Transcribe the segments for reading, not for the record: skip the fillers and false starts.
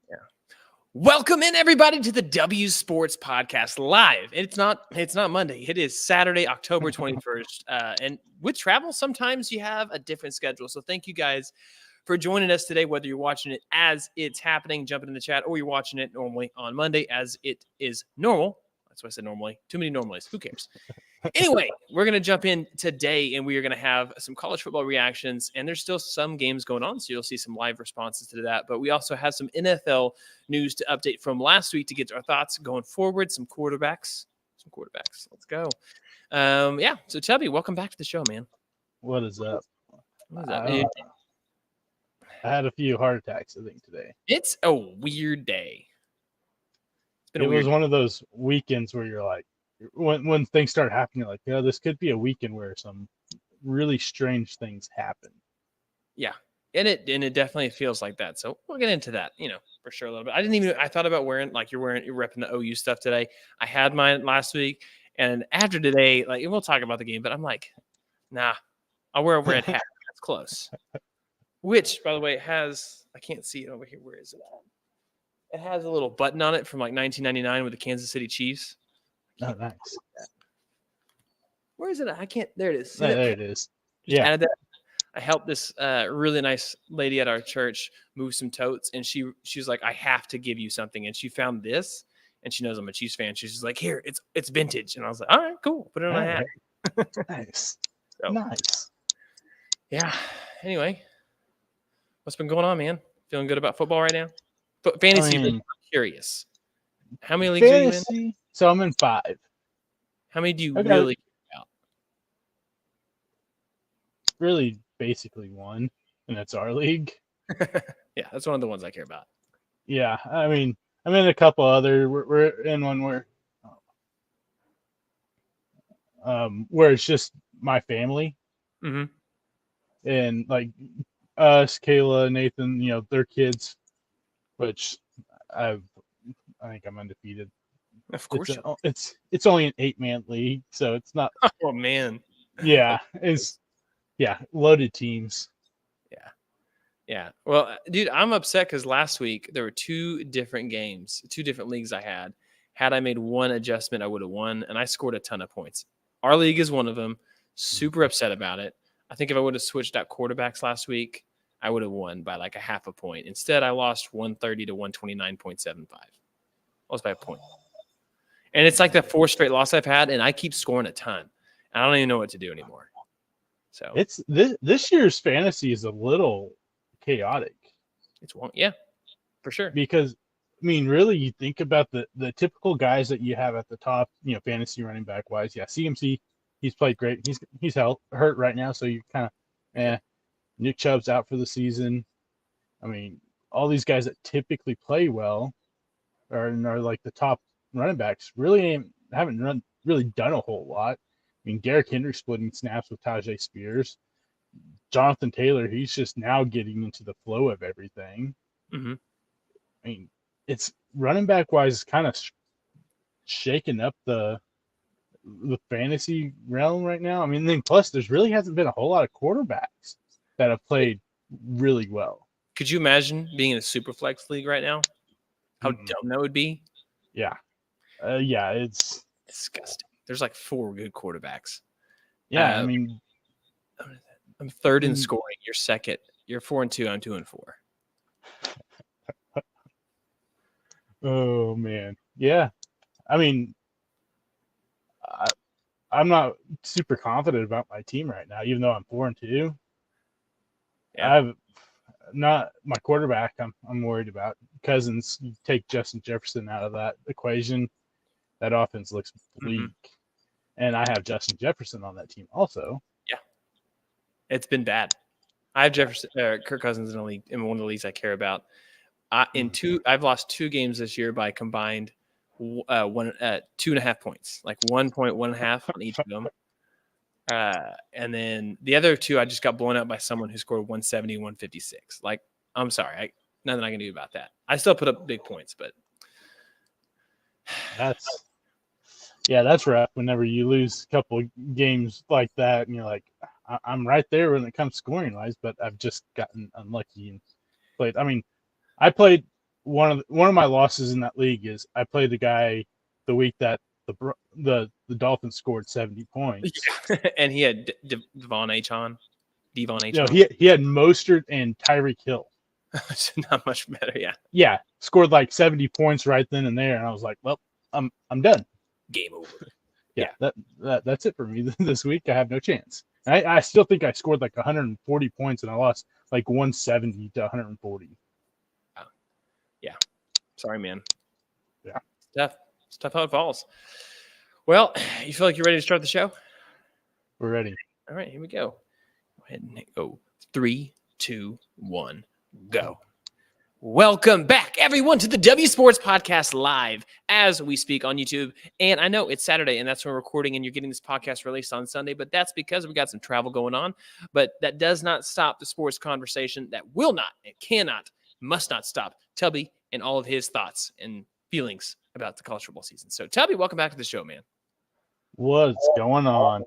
Yeah. Welcome in everybody to the W Sports Podcast live. It's not Monday. It is Saturday, October 21st. And with travel, sometimes you have a different schedule. So thank you guys for joining us today, whether you're watching it as it's happening, jumping in the chat, or you're watching it normally on Monday as it is normal. That's why I said normally. Too many normalies. Who cares? Anyway, we're going to jump in today, and we are going to have some college football reactions, and there's still some games going on, so you'll see some live responses to that. But we also have some NFL news to update from last week to get our thoughts going forward, some quarterbacks. Let's go. So Chubby, welcome back to the show, man. What is up? What is up? I had a few heart attacks, I think, today. It's a weird day. It was one of those weekends where you're like, when things start happening, you're like, yeah, this could be a weekend where some really strange things happen. Yeah, and it definitely feels like that. So we'll get into that, for sure a little bit. I thought about wearing, like you're repping the OU stuff today. I had mine last week, and after today, like, and we'll talk about the game, but I'm like, nah, I'll wear a red hat. That's close. Which, by the way, has, I can't see it over here. Where is it at? It has a little button on it from like 1999 with the Kansas City Chiefs. Oh, nice. Where is it? I can't. There it is. There it is. Just added that. I helped this really nice lady at our church move some totes, and she was like, "I have to give you something," and she found this, and she knows I'm a Chiefs fan. She's just like, "Here, it's vintage," and I was like, "All right, cool, put it on my hat." Nice, so, nice. Yeah. Anyway, what's been going on, man? Feeling good about football right now? But fantasy, I'm curious. How many leagues are you in? So I'm in 5. How many do you really care about? Really, basically 1, and that's our league. Yeah, that's one of the ones I care about. Yeah, I mean, I'm in a couple other. We're in one where it's just my family, and like us, Kayla, Nathan, their kids, which I think I'm undefeated. Of course, it's only an 8-man league, so it's not. Oh man, yeah, loaded teams. Yeah. Well, dude, I'm upset because last week there were 2 different games, 2 different leagues I had. Had I made one adjustment, I would have won, and I scored a ton of points. Our league is one of them. Super upset about it. I think if I would have switched out quarterbacks last week, I would have won by like a half a point. Instead, I lost 130 to 129.75. Lost by a point. And it's like the 4th straight loss I've had, and I keep scoring a ton. I don't even know what to do anymore. So it's this year's fantasy is a little chaotic. It's one, yeah, for sure. Because I mean, really, you think about the typical guys that you have at the top, fantasy running back wise. Yeah, CMC, he's played great. He's hurt right now, so you kind of, Nick Chubb's out for the season. I mean, all these guys that typically play well are like the top running backs haven't really done a whole lot. I mean, Derrick Henry splitting snaps with Tajay Spears. Jonathan Taylor, he's just now getting into the flow of everything. Mm-hmm. I mean, it's running back wise, kind of shaking up the fantasy realm right now. I mean, then plus there's really hasn't been a whole lot of quarterbacks that have played really well. Could you imagine being in a super flex league right now? How dumb that would be? Yeah. It's disgusting. There's like 4 good quarterbacks. Yeah, I mean, I'm 3rd in scoring. You're 2nd. You're 4-2. I'm 2-4. Oh man, yeah. I mean, I'm not super confident about my team right now, even though I'm 4-2. Yeah. I've not my quarterback. I'm worried about. Cousins. You take Justin Jefferson out of that equation, that offense looks bleak. And I have Justin Jefferson on that team also. Yeah, it's been bad. I have Kirk Cousins in one of the leagues I care about. I've lost 2 games this year by combined 2.5 points, like 1 point, 1.5 on each of them. And then the other 2, I just got blown out by someone who scored 170, 156. Like, I'm sorry, nothing I can do about that. I still put up big points, but that's rough. Whenever you lose a couple games like that, and you're like, I'm right there when it comes scoring wise, but I've just gotten unlucky and played. I mean, I played one of my losses in that league is I played the guy the week that the Dolphins scored 70 points. Yeah. And he had Devon Achon. He had Mostert and Tyreek Hill. Not much better, yeah. Yeah, scored like 70 points right then and there, and I was like, well, I'm done. Game over. Yeah, that's it for me this week. I have no chance. I still think I scored like 140 points, and I lost like 170 to 140. Yeah. Sorry, man. Yeah. It's tough how it falls. Well, you feel like you're ready to start the show? We're ready. All right, here we go. Go ahead and go. 3, 2, 1, go. Welcome back, everyone, to the W Sports Podcast live as we speak on YouTube. And I know it's Saturday, and that's when we're recording, and you're getting this podcast released on Sunday, but that's because we got some travel going on. But that does not stop the sports conversation. That will not, and cannot, must not stop Tubby and all of his thoughts and feelings about the college football season. So, Tubby, welcome back to the show, man. What's going on?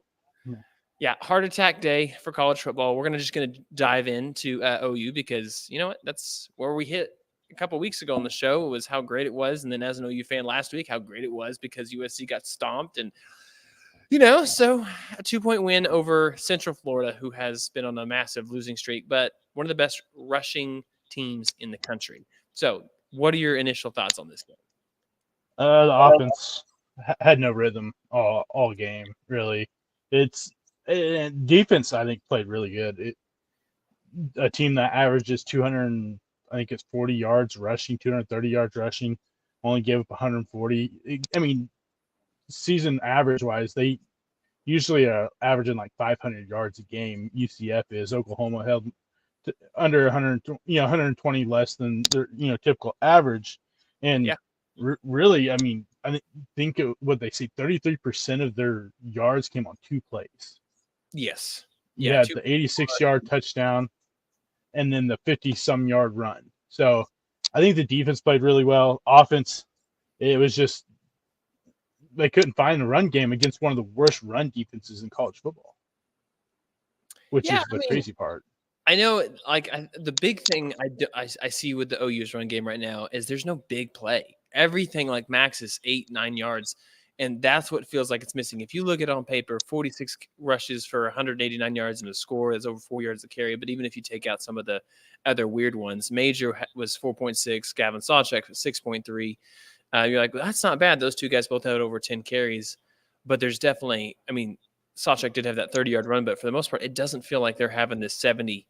Yeah, heart attack day for college football. We're just going to dive into OU because, you know what, that's where we hit a couple weeks ago on the show was how great it was. And then as an OU fan last week, how great it was because USC got stomped. And, so a 2-point win over Central Florida, who has been on a massive losing streak, but one of the best rushing teams in the country. So what are your initial thoughts on this game? The offense had no rhythm all game, really. Defense, I think, played really good. A team that averages 200, I think it's 40 yards rushing, 230 yards rushing, only gave up 140. I mean, season average-wise, they usually are averaging like 500 yards a game. UCF is. Oklahoma held under 100, 120 less than their typical average. And really, I mean, I think what they see, 33% of their yards came on 2 plays. Yes. Yeah, the 86-yard touchdown and then the 50-some yard run. So I think the defense played really well. Offense, it was just they couldn't find the run game against one of the worst run defenses in college football, which is the crazy part. I know, the big thing I see with the OU's run game right now is there's no big play. Everything like max is 8-9 yards. And that's what feels like it's missing. If you look at it on paper, 46 rushes for 189 yards and a score that's over 4 yards to carry. But even if you take out some of the other weird ones, Major was 4.6, Gavin Sawchuk was 6.3. You're like, well, that's not bad. Those two guys both had over 10 carries. But there's definitely, I mean, Sawchuk did have that 30-yard run, but for the most part, it doesn't feel like they're having this 70.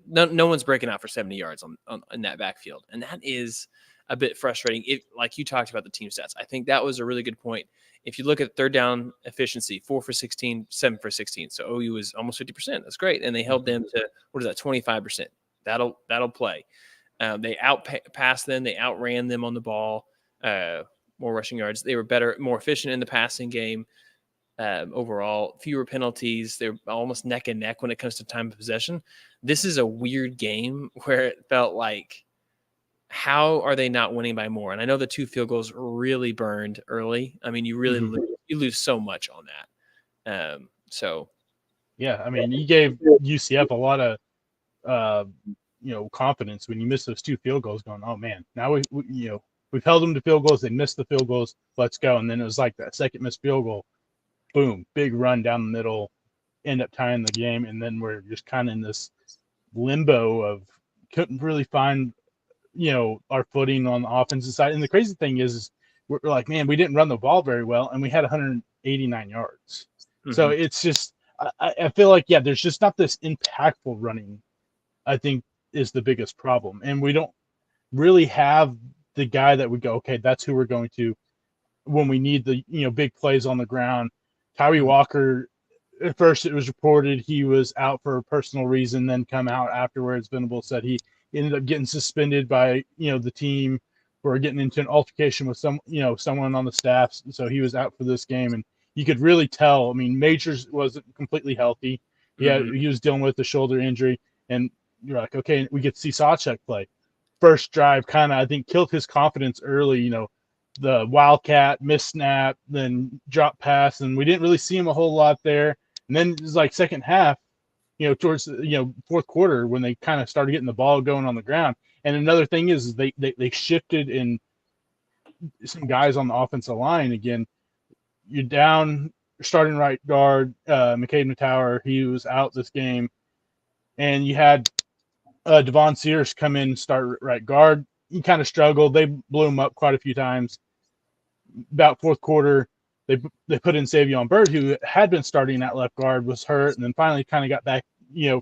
No one's breaking out for 70 yards in that backfield. And that is a bit frustrating. Like you talked about the team stats. I think that was a really good point. If you look at third down efficiency, 4 for 16, 7 for 16. So OU was almost 50%. That's great. And they held them to, 25%. That'll play. They outpassed them. They outran them on the ball, more rushing yards. They were better, more efficient in the passing game. Overall, fewer penalties. They're almost neck and neck when it comes to time of possession. This is a weird game where it felt like, how are they not winning by more? And I know the 2 field goals really burned early. I mean, you really lose so much on that. Yeah, I mean, you gave UCF a lot of confidence when you miss those 2 field goals. Going, oh man, now we've held them to field goals. They missed the field goals. Let's go. And then it was like that second missed field goal. Boom, big run down the middle, end up tying the game, and then we're just kind of in this limbo of couldn't really find our footing on the offensive side. And the crazy thing is we're like, man, we didn't run the ball very well, and we had 189 yards. Mm-hmm. So it's just, I feel like, there's just not this impactful running, I think, is the biggest problem. And we don't really have the guy that would go, okay, that's who we're going to when we need the, big plays on the ground. Tyree Walker, at first it was reported he was out for a personal reason, then come out afterwards. Venables said he ended up getting suspended by the team for getting into an altercation with someone on the staff, so he was out for this game. And you could really tell, I mean, Majors wasn't completely healthy. He was dealing with a shoulder injury, and you're like, okay, we get to see Sawchuk play. First drive kind of, I think, killed his confidence early. The Wildcat, missed snap, then drop pass, and we didn't really see him a whole lot there. And then it was like second half, towards fourth quarter when they kind of started getting the ball going on the ground, And another thing is they shifted in some guys on the offensive line again. You're down starting right guard, McCade Matower. He was out this game, and you had Devon Sears come in and start right guard. He kind of struggled. They blew him up quite a few times. About fourth quarter, they put in Savion Byrd, who had been starting at left guard, was hurt, and then finally kind of got back,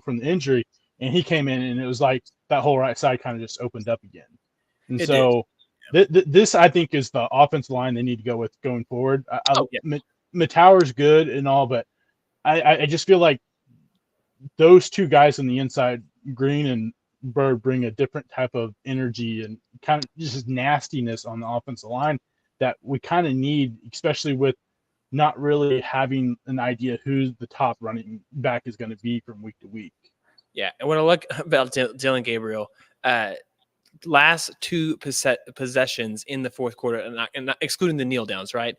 from the injury, and he came in, and it was like that whole right side kind of just opened up again. And so this, I think, is the offensive line they need to go with going forward. Matower's good and all, but I just feel like those two guys on the inside, Green and Bird, bring a different type of energy and kind of just nastiness on the offensive line that we kind of need, especially with not really having an idea who the top running back is going to be from week to week. Yeah, and when I look about Dylan Gabriel, last two possessions in the fourth quarter, and not excluding the kneel downs, right?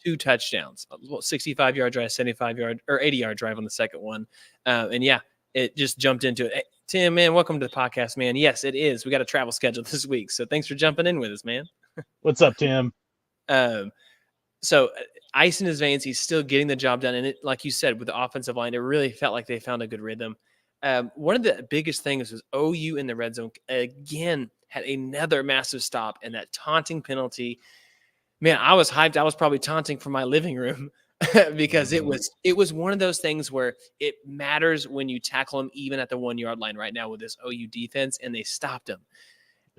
2 touchdowns, 65-yard drive, 75-yard or 80-yard drive on the second one. And yeah, it just jumped into it. Hey, Tim, man, welcome to the podcast, man. Yes, it is. We got a travel schedule this week, so thanks for jumping in with us, man. What's up, Tim? So ice in his veins, he's still getting the job done. And it, like you said, with the offensive line, it really felt like they found a good rhythm. One of the biggest things was OU in the red zone again had another massive stop, and that taunting penalty. Man, I was hyped. I was probably taunting from my living room because it was one of those things where it matters when you tackle them even at the 1-yard line right now with this OU defense, and they stopped them.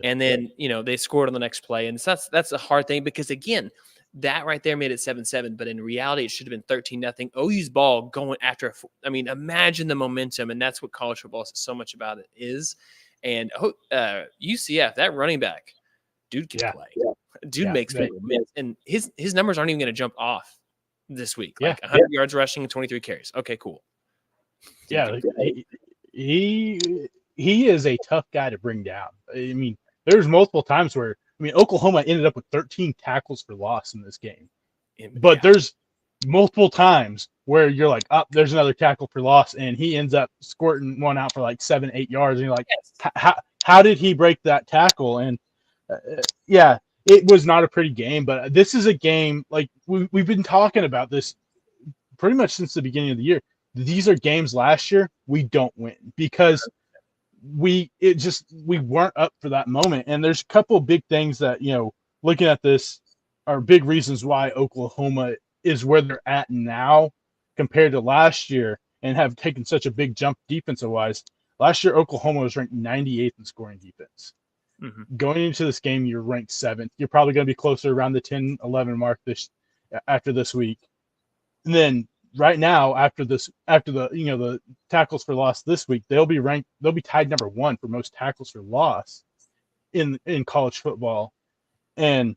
And then, they scored on the next play. And so that's a hard thing because, again, that right there made it 7-7. But in reality, it should have been 13-0. OU's ball going after imagine the momentum. And that's what college football so much about it is. And UCF, that running back, dude can play. Yeah. Dude makes big minutes. And his numbers aren't even going to jump off this week. Like 100 yards rushing and 23 carries. Okay, cool. Yeah, he is a tough guy to bring down. I mean, there's multiple times where, Oklahoma ended up with 13 tackles for loss in this game. But there's multiple times where you're like, there's another tackle for loss, and he ends up squirting one out for like 7-8 yards. And you're like, how did he break that tackle? And it was not a pretty game, but this is a game, like we've been talking about this pretty much since the beginning of the year. These are games last year we don't win because we weren't up for that moment. And there's a couple of big things that, looking at this are big reasons why Oklahoma is where they're at now compared to last year and have taken such a big jump defensive wise. Last year, Oklahoma was ranked 98th in scoring defense. Going into this game, you're ranked 7th. You're probably going to be closer around the 10-11 mark after this week. And then right now, after the tackles for loss this week, they'll be tied number 1 for most tackles for loss in college football. And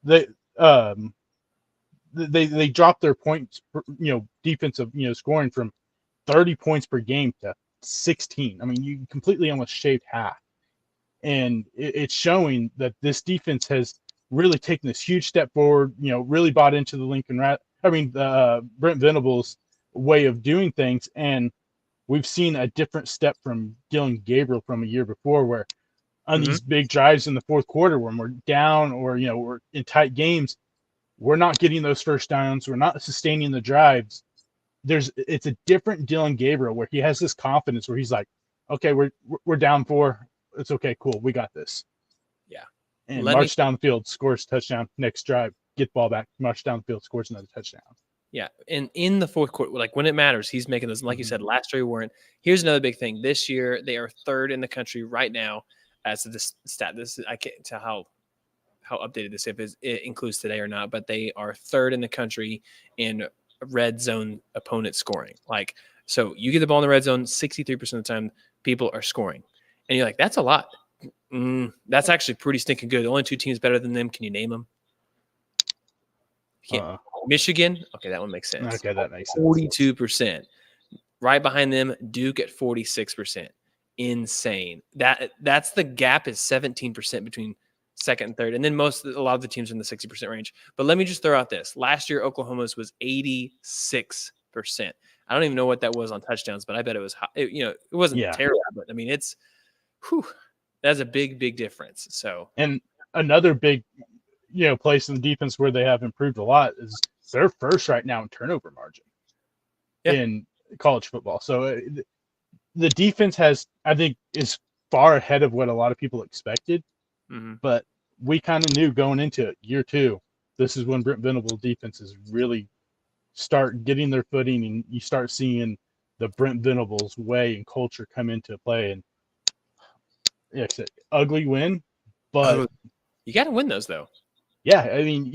they dropped their points, defensive, scoring from 30 points per game to 16. You completely almost shaved half. And it's showing that this defense has really taken this huge step forward, really bought into the Brent Venables way of doing things. And we've seen a different step from Dylan Gabriel from a year before, where on these big drives in the fourth quarter, when we're down or, we're in tight games, we're not getting those first downs. We're not sustaining the drives. It's a different Dylan Gabriel where he has this confidence where he's like, okay, we're down 4. It's okay. Cool. We got this. Yeah. And march down the field, scores touchdown, next drive, get the ball back, march down the field, scores another touchdown. Yeah. And in the fourth quarter, like when it matters, he's making those. Like you said, last year we weren't. Here's another big thing. This year, they are 3rd in the country right now as of this stat. I can't tell how updated this is. It includes today or not, but they are 3rd in the country in red zone opponent scoring. Like, so you get the ball in the red zone, 63% of the time people are scoring. And you're like, that's a lot. That's actually pretty stinking good. The only 2 teams better than them. Can you name them? Michigan. Okay, that one makes sense. Okay, that makes sense. 42%. Right behind them, Duke at 46%. Insane. That's the gap is 17% between second and third. And then a lot of the teams are in the 60% range. But let me just throw out this. Last year, Oklahoma's was 86%. I don't even know what that was on touchdowns, but I bet it was high. It wasn't Yeah. terrible, but I mean, that's a big, big difference. So, And another big, place in the defense where they have improved a lot is they're first right now in turnover margin in college football. So the defense I think, is far ahead of what a lot of people expected. mm-hmm. But we kind of knew going into it, year 2, this is when Brent Venables defenses really start getting their footing, and you start seeing the Brent Venables way and culture come into play. And yeah, it's an ugly win, but you got to win those though. Yeah, I mean,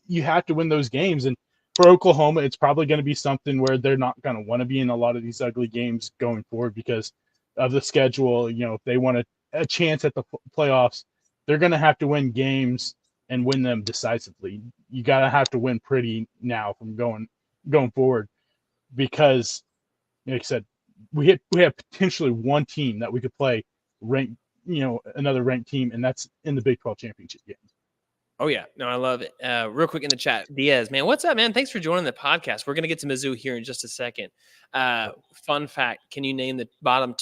you have to win those games, and for Oklahoma, it's probably going to be something where they're not going to want to be in a lot of these ugly games going forward because of the schedule. If they want a chance at the playoffs, they're going to have to win games and win them decisively. You got to have to win pretty now from going forward, because, like I said, we have potentially one team that we could play ranked, another ranked team, and that's in the Big 12 championship game. Oh, yeah. No, I love it. Real quick in the chat, Diaz, man, what's up, man? Thanks for joining the podcast. We're going to get to Mizzou here in just a second. Fun fact, can you name the bottom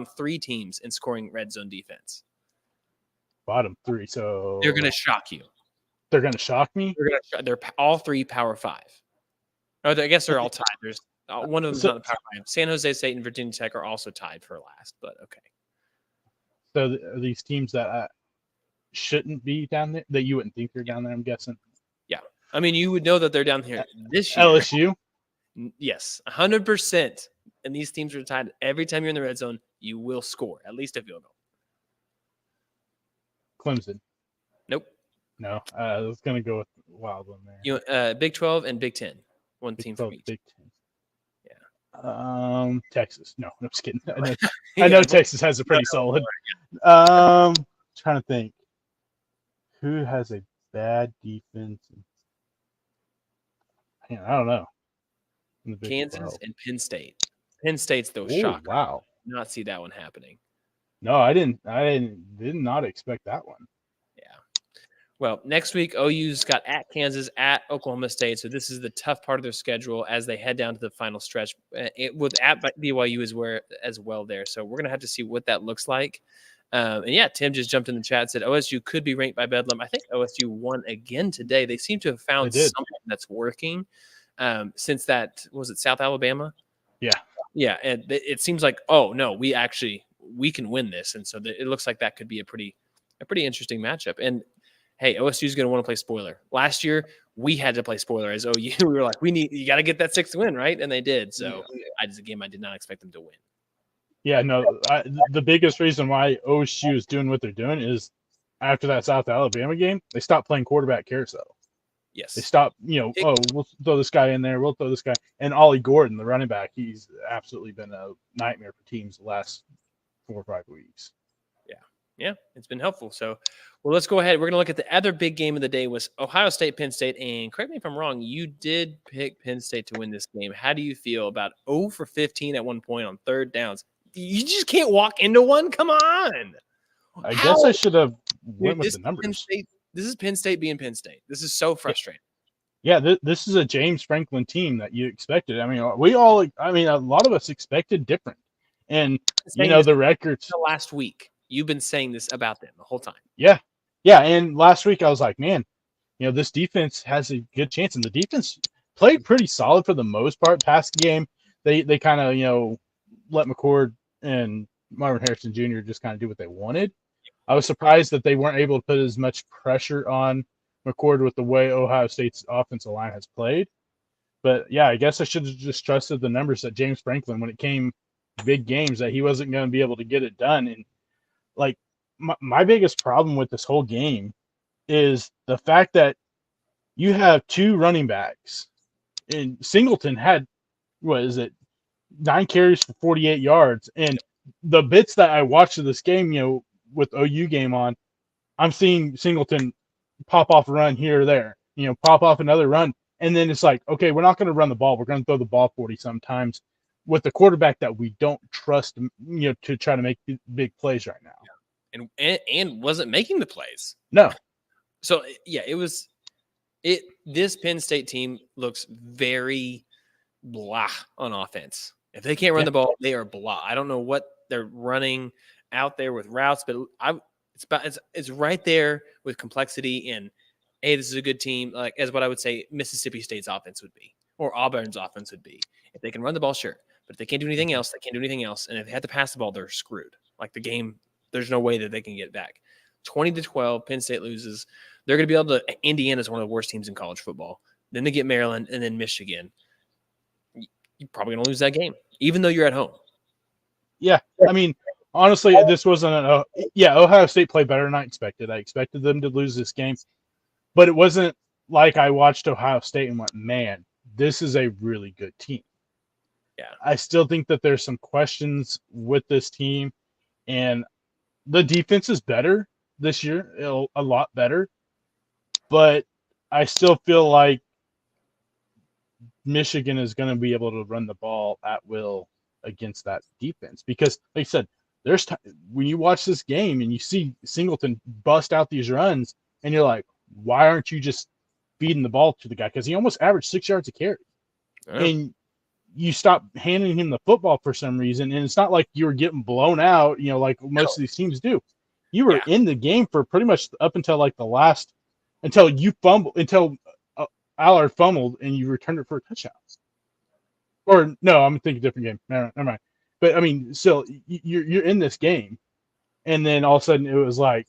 3 teams in scoring red zone defense? Bottom 3, so... They're going to shock you. They're going to shock me? They're all 3 Power 5. Oh, I guess they're all tied. There's one of them's not the Power 5. San Jose State and Virginia Tech are also tied for last, but okay. So are these teams that shouldn't be down there, that you wouldn't think they're down there, I'm guessing? Yeah. I mean, you would know that they're down here this year. LSU? Yes, 100%. And these teams are tied. Every time you're in the red zone, you will score at least a field goal. Clemson? Nope. No, I was going to go with wild one there. Big 12 and Big 10. One Big team 12, from each. Big 10. Yeah. Texas. No, I'm just kidding. I know Texas has a pretty solid. Trying to think. Who has a bad defense? I don't know. Kansas 12. And Penn State. Penn State's though shocker. Wow. Not see that one happening. No, I did not expect that one. Yeah. Well, next week OU's got at Kansas, at Oklahoma State. So this is the tough part of their schedule as they head down to the final stretch. With at BYU as well there. So we're gonna have to see what that looks like. And yeah, Tim just jumped in the chat and said OSU could be ranked by Bedlam. I think OSU won again today. They seem to have found something that's working since that, was it South Alabama? Yeah. Yeah. And it seems like, oh, no, we can win this. And so it looks like that could be a pretty interesting matchup. And hey, OSU is going to want to play spoiler. Last year, we had to play spoiler as OU. We were like, you got to get that 6th win, right? And they did. So I did not expect them to win. Yeah, no, the biggest reason why OSU is doing what they're doing is after that South Alabama game, they stopped playing quarterback carousel. Yes. They stopped, we'll throw this guy in there, we'll throw this guy. And Ollie Gordon, the running back, he's absolutely been a nightmare for teams the last 4 or 5 weeks. Yeah, it's been helpful. So, well, let's go ahead. We're going to look at the other big game of the day was Ohio State, Penn State. And correct me if I'm wrong, you did pick Penn State to win this game. How do you feel about 0 for 15 at one point on 3rd downs? You just can't walk into one. Come on. I guess I should have went with the numbers. This is Penn State being Penn State. This is so frustrating. Yeah, this is a James Franklin team that you expected. I mean, a lot of us expected different. And, the records. Last week, you've been saying this about them the whole time. Yeah. Yeah, and last week I was like, man, this defense has a good chance. And the defense played pretty solid for the most part. Past the game, they kind of, let McCord and Marvin Harrison Jr. just kind of do what they wanted. I was surprised that they weren't able to put as much pressure on McCord with the way Ohio State's offensive line has played. But, yeah, I guess I should have just trusted the numbers that James Franklin, when it came big games, that he wasn't going to be able to get it done. And, like, my biggest problem with this whole game is the fact that you have 2 running backs. And Singleton had, 9 carries for 48 yards. And the bits that I watched of this game, with OU game on, I'm seeing Singleton pop off a run here or there, pop off another run. And then it's like, okay, we're not going to run the ball. We're going to throw the ball 40 sometimes with the quarterback that we don't trust, to try to make big plays right now. Yeah. And wasn't making the plays. No. So, yeah, this Penn State team looks very blah on offense. If they can't run the ball, they are blah. I don't know what they're running out there with routes, but it's right there with complexity and hey, this is a good team, like as what I would say Mississippi State's offense would be, or Auburn's offense would be. If they can run the ball, sure. But if they can't do anything else, they can't do anything else. And if they have to pass the ball, they're screwed. Like the game, there's no way that they can get back. 20-12, Penn State loses. They're going to be able to. Indiana's one of the worst teams in college football. Then they get Maryland and then Michigan. You're probably going to lose that game, even though you're at home. Yeah, I mean, honestly, this wasn't Ohio State played better than I expected. I expected them to lose this game, but it wasn't like I watched Ohio State and went, man, this is a really good team. Yeah, I still think that there's some questions with this team, and the defense is better this year, a lot better, but I still feel like Michigan is going to be able to run the ball at will against that defense because, like I said, there's when you watch this game and you see Singleton bust out these runs, and you're like, why aren't you just feeding the ball to the guy? Because he almost averaged 6 yards a carry, and you stop handing him the football for some reason, and it's not like you were getting blown out, like most of these teams do. You were in the game for pretty much up until like the last, until you fumble, until Allard fumbled and you returned it for a touchdown. Or no, I'm thinking different game. Never mind. But I mean, still, you're in this game, and then all of a sudden it was like,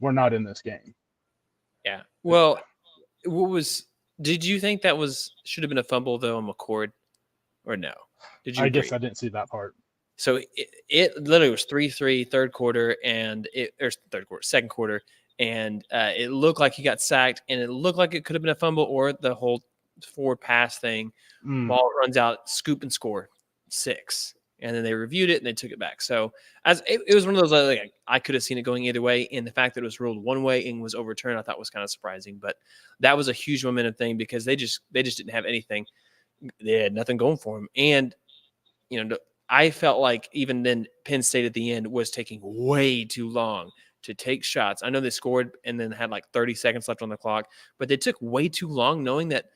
we're not in this game. Yeah. Well, did you think that should have been a fumble though on McCord, or no? Did you? I guess I didn't see that part. So it literally was 3-3 third quarter, second quarter, and it looked like he got sacked, and it looked like it could have been a fumble or the whole forward pass thing. Ball runs out, scoop and score 6, and then they reviewed it and they took it back. So it was one of those like I could have seen it going either way, and the fact that it was ruled one way and was overturned, I thought was kind of surprising. But that was a huge momentum thing because they just didn't have anything. They had nothing going for them, and I felt like even then Penn State at the end was taking way too long to take shots. I know they scored and then had like 30 seconds left on the clock, but they took way too long knowing that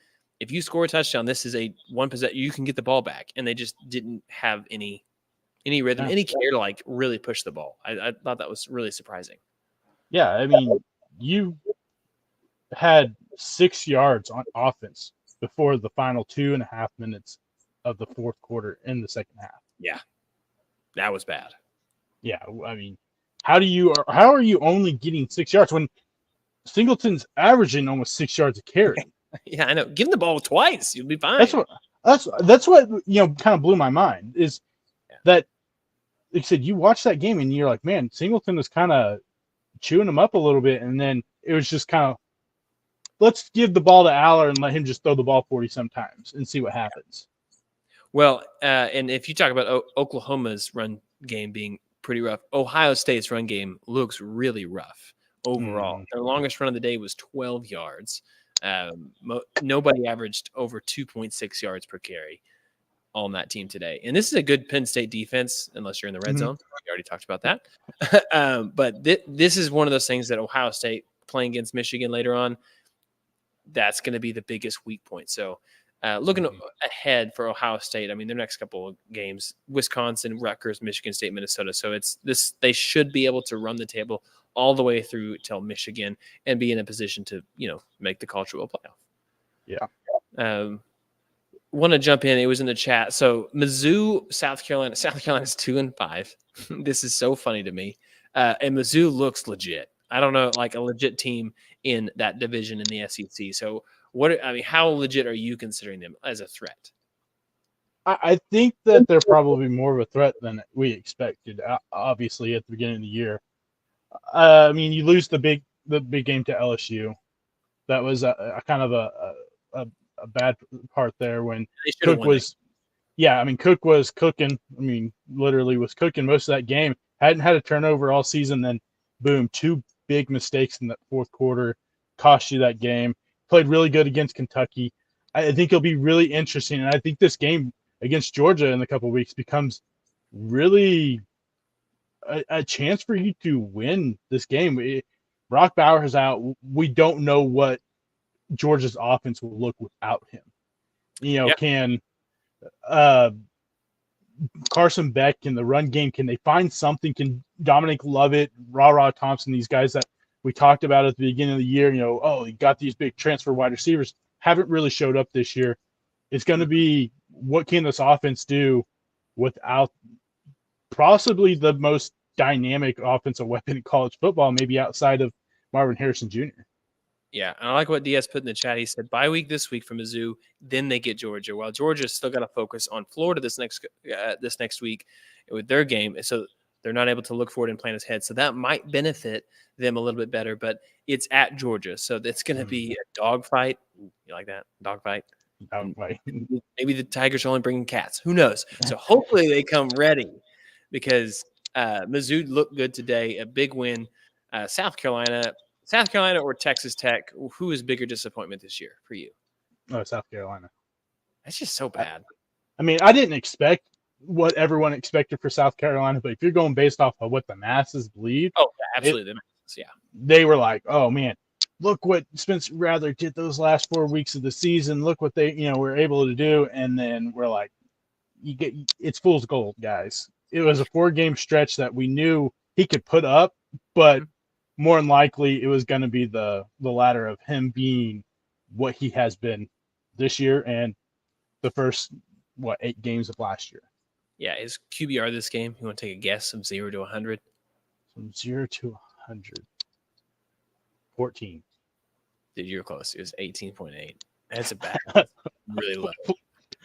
if you score a touchdown, this is a one possession, you can get the ball back. And they just didn't have any rhythm, any care to like really push the ball. I thought that was really surprising. Yeah, I mean, you had 6 yards on offense before the final 2.5 minutes of the fourth quarter in the second half. Yeah, that was bad. Yeah, I mean, how are you only getting 6 yards when Singleton's averaging almost 6 yards a carry? Yeah, I know. Give him the ball twice, you'll be fine. That's what kind of blew my mind is that, like I said, you watch that game and you're like, man, Singleton was kind of chewing him up a little bit, and then it was just kind of, let's give the ball to Aller and let him just throw the ball 40 sometimes and see what happens. Well, and if you talk about Oklahoma's run game being pretty rough, Ohio State's run game looks really rough overall. Their longest run of the day was 12 yards. Nobody averaged over 2.6 yards per carry on that team today. And this is a good Penn State defense, unless you're in the red zone. We already talked about that. But this is one of those things that Ohio State playing against Michigan later on, that's going to be the biggest weak point. So looking ahead for Ohio State, I mean, their next couple of games, Wisconsin, Rutgers, Michigan State, Minnesota. So they should be able to run the table all the way through till Michigan and be in a position to, make the college football playoff. Yeah. Want to jump in. It was in the chat. So Mizzou, South Carolina's 2-5. This is so funny to me. And Mizzou looks legit. I don't know, like a legit team in that division in the SEC. So how legit are you considering them as a threat? I think that they're probably more of a threat than we expected, obviously, at the beginning of the year. I mean, you lose the big game to LSU. That was a kind of a bad part there when Cook was – yeah, I mean, Cook was cooking. I mean, literally was cooking most of that game. Hadn't had a turnover all season. Then, boom, 2 big mistakes in that fourth quarter cost you that game. Played really good against Kentucky. I think it'll be really interesting. And I think this game against Georgia in a couple of weeks becomes really a chance for you to win this game. Brock Bowers out. We don't know what Georgia's offense will look without him. Can uh, Carson Beck in the run game, can they find something? Can Dominic Lovett, Ra Thompson, these guys that we talked about at the beginning of the year, you got these big transfer wide receivers, haven't really showed up this year. It's going to be, what can this offense do without possibly the most dynamic offensive weapon in college football, maybe outside of Marvin Harrison Jr. Yeah, and I like what Diaz put in the chat. He said bye week this week for Mizzou, then they get Georgia. While Georgia's still got to focus on Florida this next week with their game, so they're not able to look forward and plan ahead. So that might benefit them a little bit better. But it's at Georgia, so it's going to be a dogfight. You like that dogfight? Maybe the Tigers are only bringing cats. Who knows? So hopefully they come ready because Mizzou looked good today. A big win. South Carolina or Texas Tech, who is bigger disappointment this year for you? Oh, South Carolina. That's just so bad. I mean, I didn't expect what everyone expected for South Carolina, but if you're going based off of what the masses believe, absolutely, the masses, yeah, they were like, oh man, look what Spencer Rattler did those last 4 weeks of the season. Look what they, were able to do, and then we're like, it's fool's gold, guys. It was a 4-game stretch that we knew he could put up, but more than likely it was going to be the latter of him being what he has been this year and the first 8 games of last year. Yeah, his QBR this game, you want to take a guess from 0 to 100? From 0 to 100. 14. Dude, you're close. It was 18.8. That's a bad. Really low.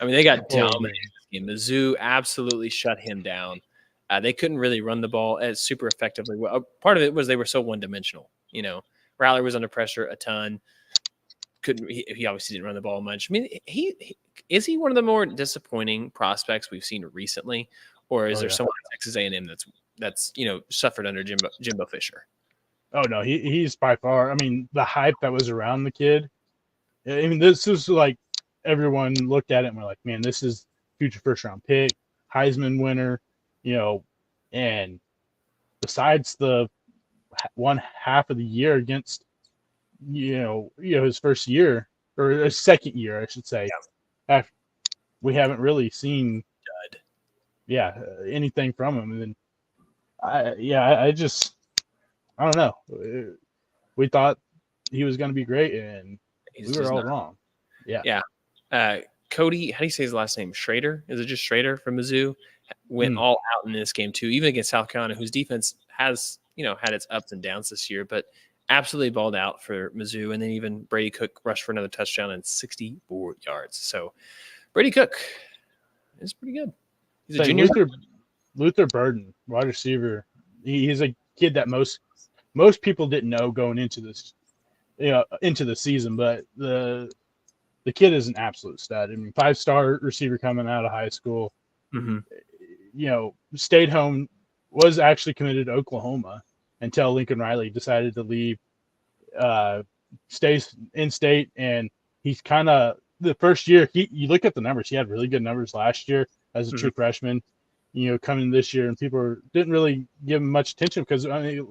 I mean, they got dominated in Mizzou absolutely shut him down. They couldn't really run the ball as super effectively. Well, part of it was they were so one-dimensional. Rattler was under pressure a ton. He obviously didn't run the ball much. I mean, is he one of the more disappointing prospects we've seen recently, or is there someone at Texas A&M that's suffered under Jimbo Fisher? Oh no, he's by far. I mean, the hype that was around the kid. I mean, this is like everyone looked at it and we're like, man, this is future first-round pick, Heisman winner. And besides the one half of the year against, his first year or his second year, I should say, we haven't really seen, anything from him. And then, I don't know. We thought he was going to be great, and we were all wrong. Yeah. Cody, how do you say his last name? Schrader? Is it just Schrader from Mizzou? Went all out in this game too, even against South Carolina, whose defense has, had its ups and downs this year, but absolutely balled out for Mizzou. And then even Brady Cook rushed for another touchdown and 64 yards. So Brady Cook is pretty good. He's a junior. Luther Burden, wide receiver. He's a kid that most people didn't know going into this, into the season, but the kid is an absolute stud. I mean, 5-star receiver coming out of high school. Mm-hmm. Stayed home, was actually committed to Oklahoma until Lincoln Riley decided to leave, stays in state. And he's kind of the first year, you look at the numbers, he had really good numbers last year as a true freshman, coming this year, and people didn't really give him much attention because, I mean,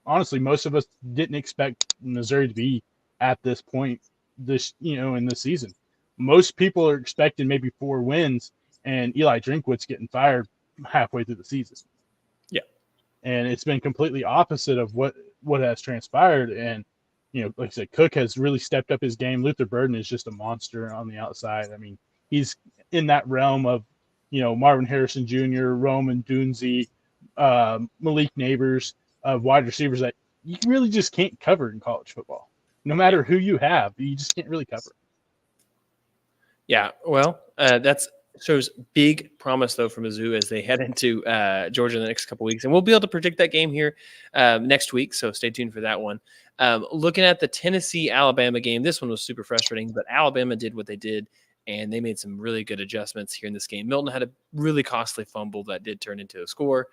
honestly, most of us didn't expect Missouri to be at this point in this season. Most people are expecting maybe 4 wins and Eli Drinkwitz getting fired halfway through the season. Yeah. And it's been completely opposite of what has transpired. And, like I said, Cook has really stepped up his game. Luther Burden is just a monster on the outside. I mean, he's in that realm of, Marvin Harrison Jr., Roman Dunze, Malik Neighbors, wide receivers that you really just can't cover in college football. No matter who you have, you just can't really cover. Yeah, well, that's shows big promise, though, from Mizzou as they head into Georgia in the next couple weeks. And we'll be able to predict that game here next week, so stay tuned for that one. Looking at the Tennessee-Alabama game, this one was super frustrating, but Alabama did what they did, and they made some really good adjustments here in this game. Milton had a really costly fumble that did turn into a score.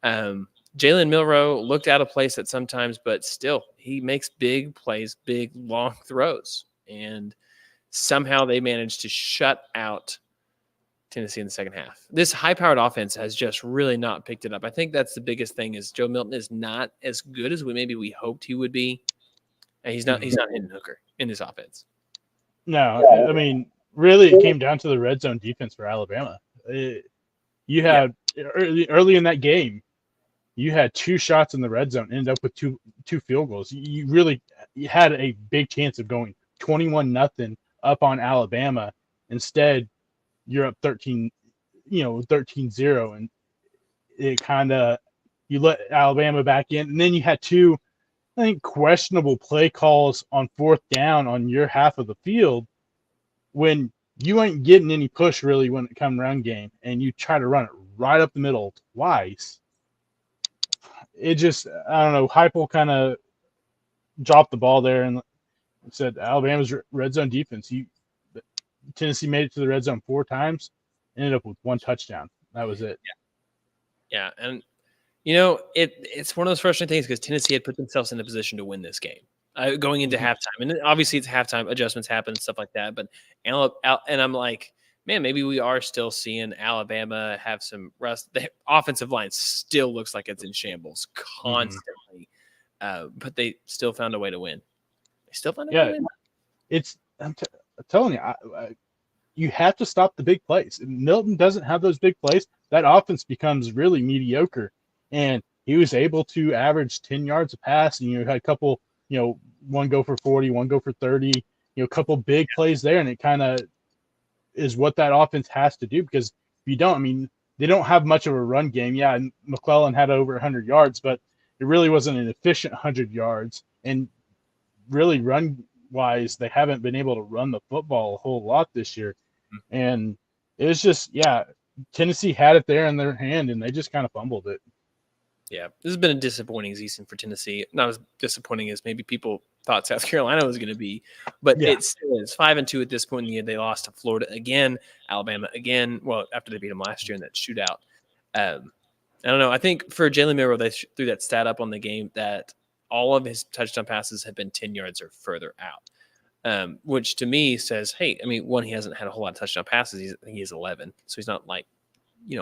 Jalen Milroe looked out of place at sometimes, but still, he makes big plays, big, long throws. And somehow they managed to shut out Tennessee in the second half. This high-powered offense has just really not picked it up. I think that's the biggest thing is Joe Milton is not as good as we hoped he would be. And he's not Hendon Hooker in this offense. No, I mean, really, it came down to the red zone defense for Alabama. You had early in that game, you had 2 shots in the red zone, ended up with two field goals. You had a big chance of going 21-0 up on Alabama. Instead, you're up 13-0, and it kind of you let Alabama back in, and then you had 2, I think, questionable play calls on 4th down on your half of the field when you ain't getting any push really when it comes run game, and you try to run it right up the middle twice. It just, I don't know, Heupel kind of dropped the ball there and said Alabama's red zone defense. Tennessee made it to the red zone 4 times, ended up with 1 touchdown. That was it. Yeah, and it's one of those frustrating things because Tennessee had put themselves in a position to win this game going into halftime, and obviously it's halftime, adjustments happen, stuff like that. But and I'm like, man, maybe we are still seeing Alabama have some rust. The offensive line still looks like it's in shambles constantly, but they still found a way to win. They still found a way to win. I'm telling you, you have to stop the big plays. If Milton doesn't have those big plays, that offense becomes really mediocre. And he was able to average 10 yards a pass, and you had a couple, one go for 40, one go for 30, a couple big plays there, and it kind of is what that offense has to do, because if you don't, I mean, they don't have much of a run game. Yeah, and McClellan had over 100 yards, but it really wasn't an efficient 100 yards. And really run-wise, they haven't been able to run the football a whole lot this year. And it was just, Tennessee had it there in their hand, and they just kind of fumbled it. Yeah, this has been a disappointing season for Tennessee. Not as disappointing as maybe people thought South Carolina was going to be, but it still is 5-2 at this point in the year. They lost to Florida again, Alabama again. Well, after they beat them last year in that shootout. I don't know. I think for Jalen Milroe, they threw that stat up on the game that all of his touchdown passes have been 10 yards or further out, which to me says, hey, I mean, one, he hasn't had a whole lot of touchdown passes. I think he's 11, so he's not like,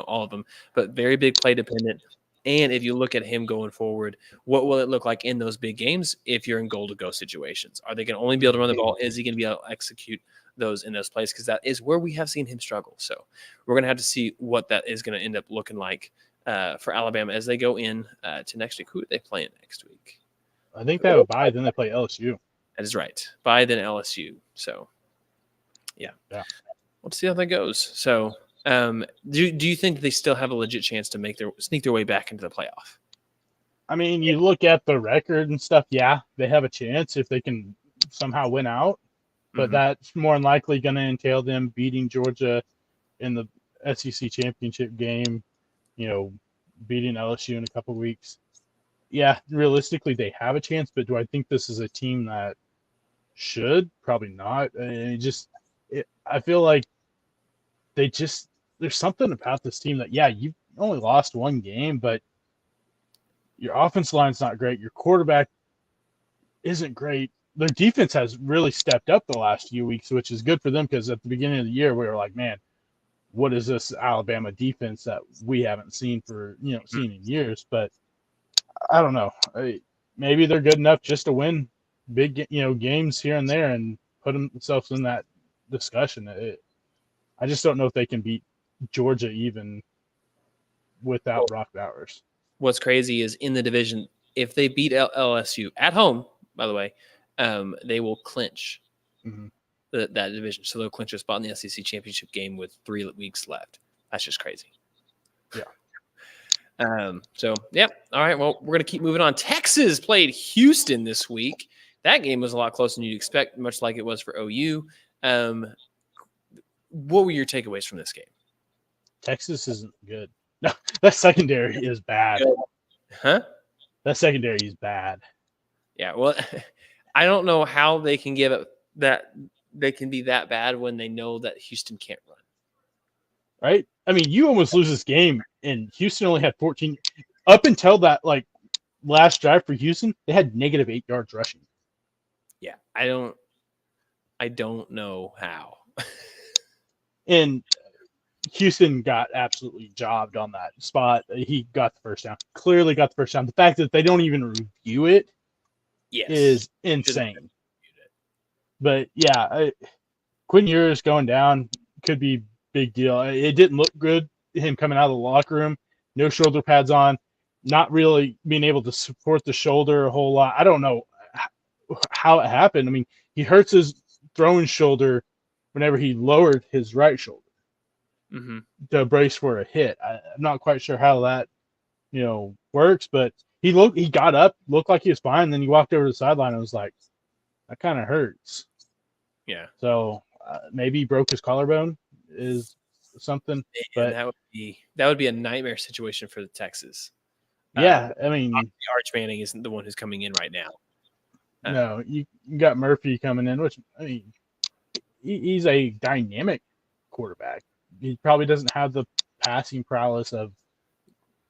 all of them, but very big play dependent. And if you look at him going forward, what will it look like in those big games if you're in goal-to-go situations? Are they going to only be able to run the ball? Is he going to be able to execute those in those plays? Because that is where we have seen him struggle. So we're going to have to see what that is going to end up looking like for Alabama as they go in to next week. Who are they playing next week? I think they have a bye, then they play LSU. That is right. Bye, then LSU. So, yeah. We'll see how that goes. So, do you think they still have a legit chance to sneak their way back into the playoff? I mean, you look at the record and stuff. Yeah, they have a chance if they can somehow win out, but that's more than likely going to entail them beating Georgia in the SEC championship game. Beating LSU in a couple of weeks. Yeah, realistically, they have a chance, but do I think this is a team that should? Probably not. I feel like there's something about this team that, you've only lost 1 game, but your offensive line's not great. Your quarterback isn't great. Their defense has really stepped up the last few weeks, which is good for them, because at the beginning of the year, we were like, man, what is this Alabama defense that we haven't seen for, seen in years? But I don't know. Maybe they're good enough just to win big, games here and there and put themselves in that discussion. I just don't know if they can beat Georgia even without Brock Bowers. What's crazy is in the division, if they beat LSU at home, by the way, they will clinch that division. So they'll clinch a spot in the SEC championship game with 3 weeks left. That's just crazy. Yeah. So, yeah. All right. Well, we're going to keep moving on. Texas played Houston this week. That game was a lot closer than you'd expect, much like it was for OU. What were your takeaways from this game? Texas isn't good. No, that secondary is bad. Huh? That secondary is bad. Yeah. Well, I don't know how they can give it that. They can be that bad when they know that Houston can't run. Right? I mean, you almost lose this game, and Houston only had 14. Up until that, last drive for Houston, they had -8 yards rushing. Yeah, I don't know how. And Houston got absolutely jobbed on that spot. He got the first down. Clearly got the first down. The fact that they don't even review it is insane. But, Quinn Ewers going down could be big deal. It didn't look good, him coming out of the locker room, no shoulder pads on, not really being able to support the shoulder a whole lot. I don't know how it happened. I mean, he hurts his throwing shoulder whenever he lowered his right shoulder to brace for a hit. I'm not quite sure how that, works, but he got up, looked like he was fine, then he walked over to the sideline and was like, that kind of hurts. Yeah. So maybe he broke his collarbone is something. But that would be a nightmare situation for the Texas. Yeah, I mean, Arch Manning isn't the one who's coming in right now. No, you got Murphy coming in, which I mean, he's a dynamic quarterback. He probably doesn't have the passing prowess of,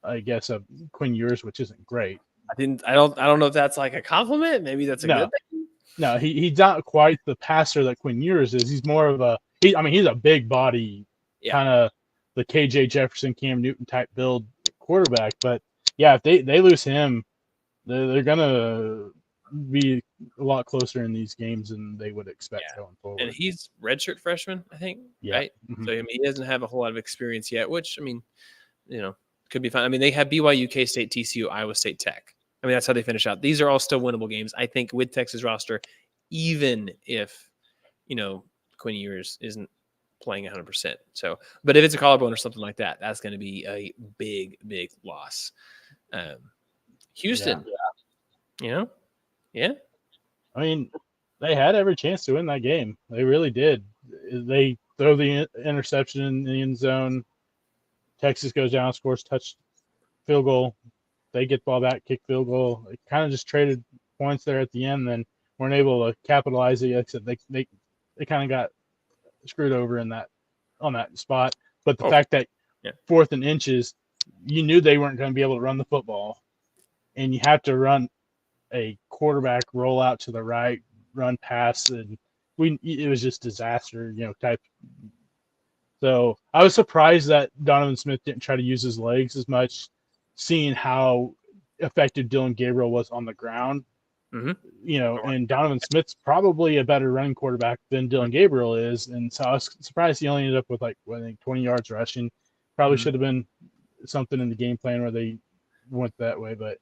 I guess, of Quinn Ewers, which isn't great. I don't know if that's like a compliment. Maybe that's a good thing. No, he's not quite the passer that Quinn Ewers is. He's more of he's a big body, kind of the KJ Jefferson, Cam Newton type build quarterback. But yeah, if they lose him, they're gonna be a lot closer in these games than they would expect going forward. And he's redshirt freshman, I think, right? Mm-hmm. So I mean, he doesn't have a whole lot of experience yet, which I mean, could be fine. I mean, they have BYU, K-State, TCU, Iowa State, Tech. I mean, that's how they finish out. These are all still winnable games, I think, with Texas roster, even if, Quinn Ewers isn't playing 100%. So, but if it's a collarbone or something like that, that's going to be a big, big loss. Houston, yeah. I mean, they had every chance to win that game. They really did. They throw the interception in the end zone. Texas goes down, scores field goal. They get the ball back, kick field goal. They kind of just traded points there at the end, then weren't able to capitalize it. Except they kind of got screwed over on that spot. But the fact that 4th and inches, you knew they weren't going to be able to run the football, and you have to run a quarterback roll out to the right, run pass, and it was just disaster, type. So I was surprised that Donovan Smith didn't try to use his legs as much, seeing how effective Dylan Gabriel was on the ground. And Donovan Smith's probably a better running quarterback than Dylan Gabriel is, and so I was surprised he only ended up with 20 yards rushing. Probably should have been something in the game plan where they went that way, but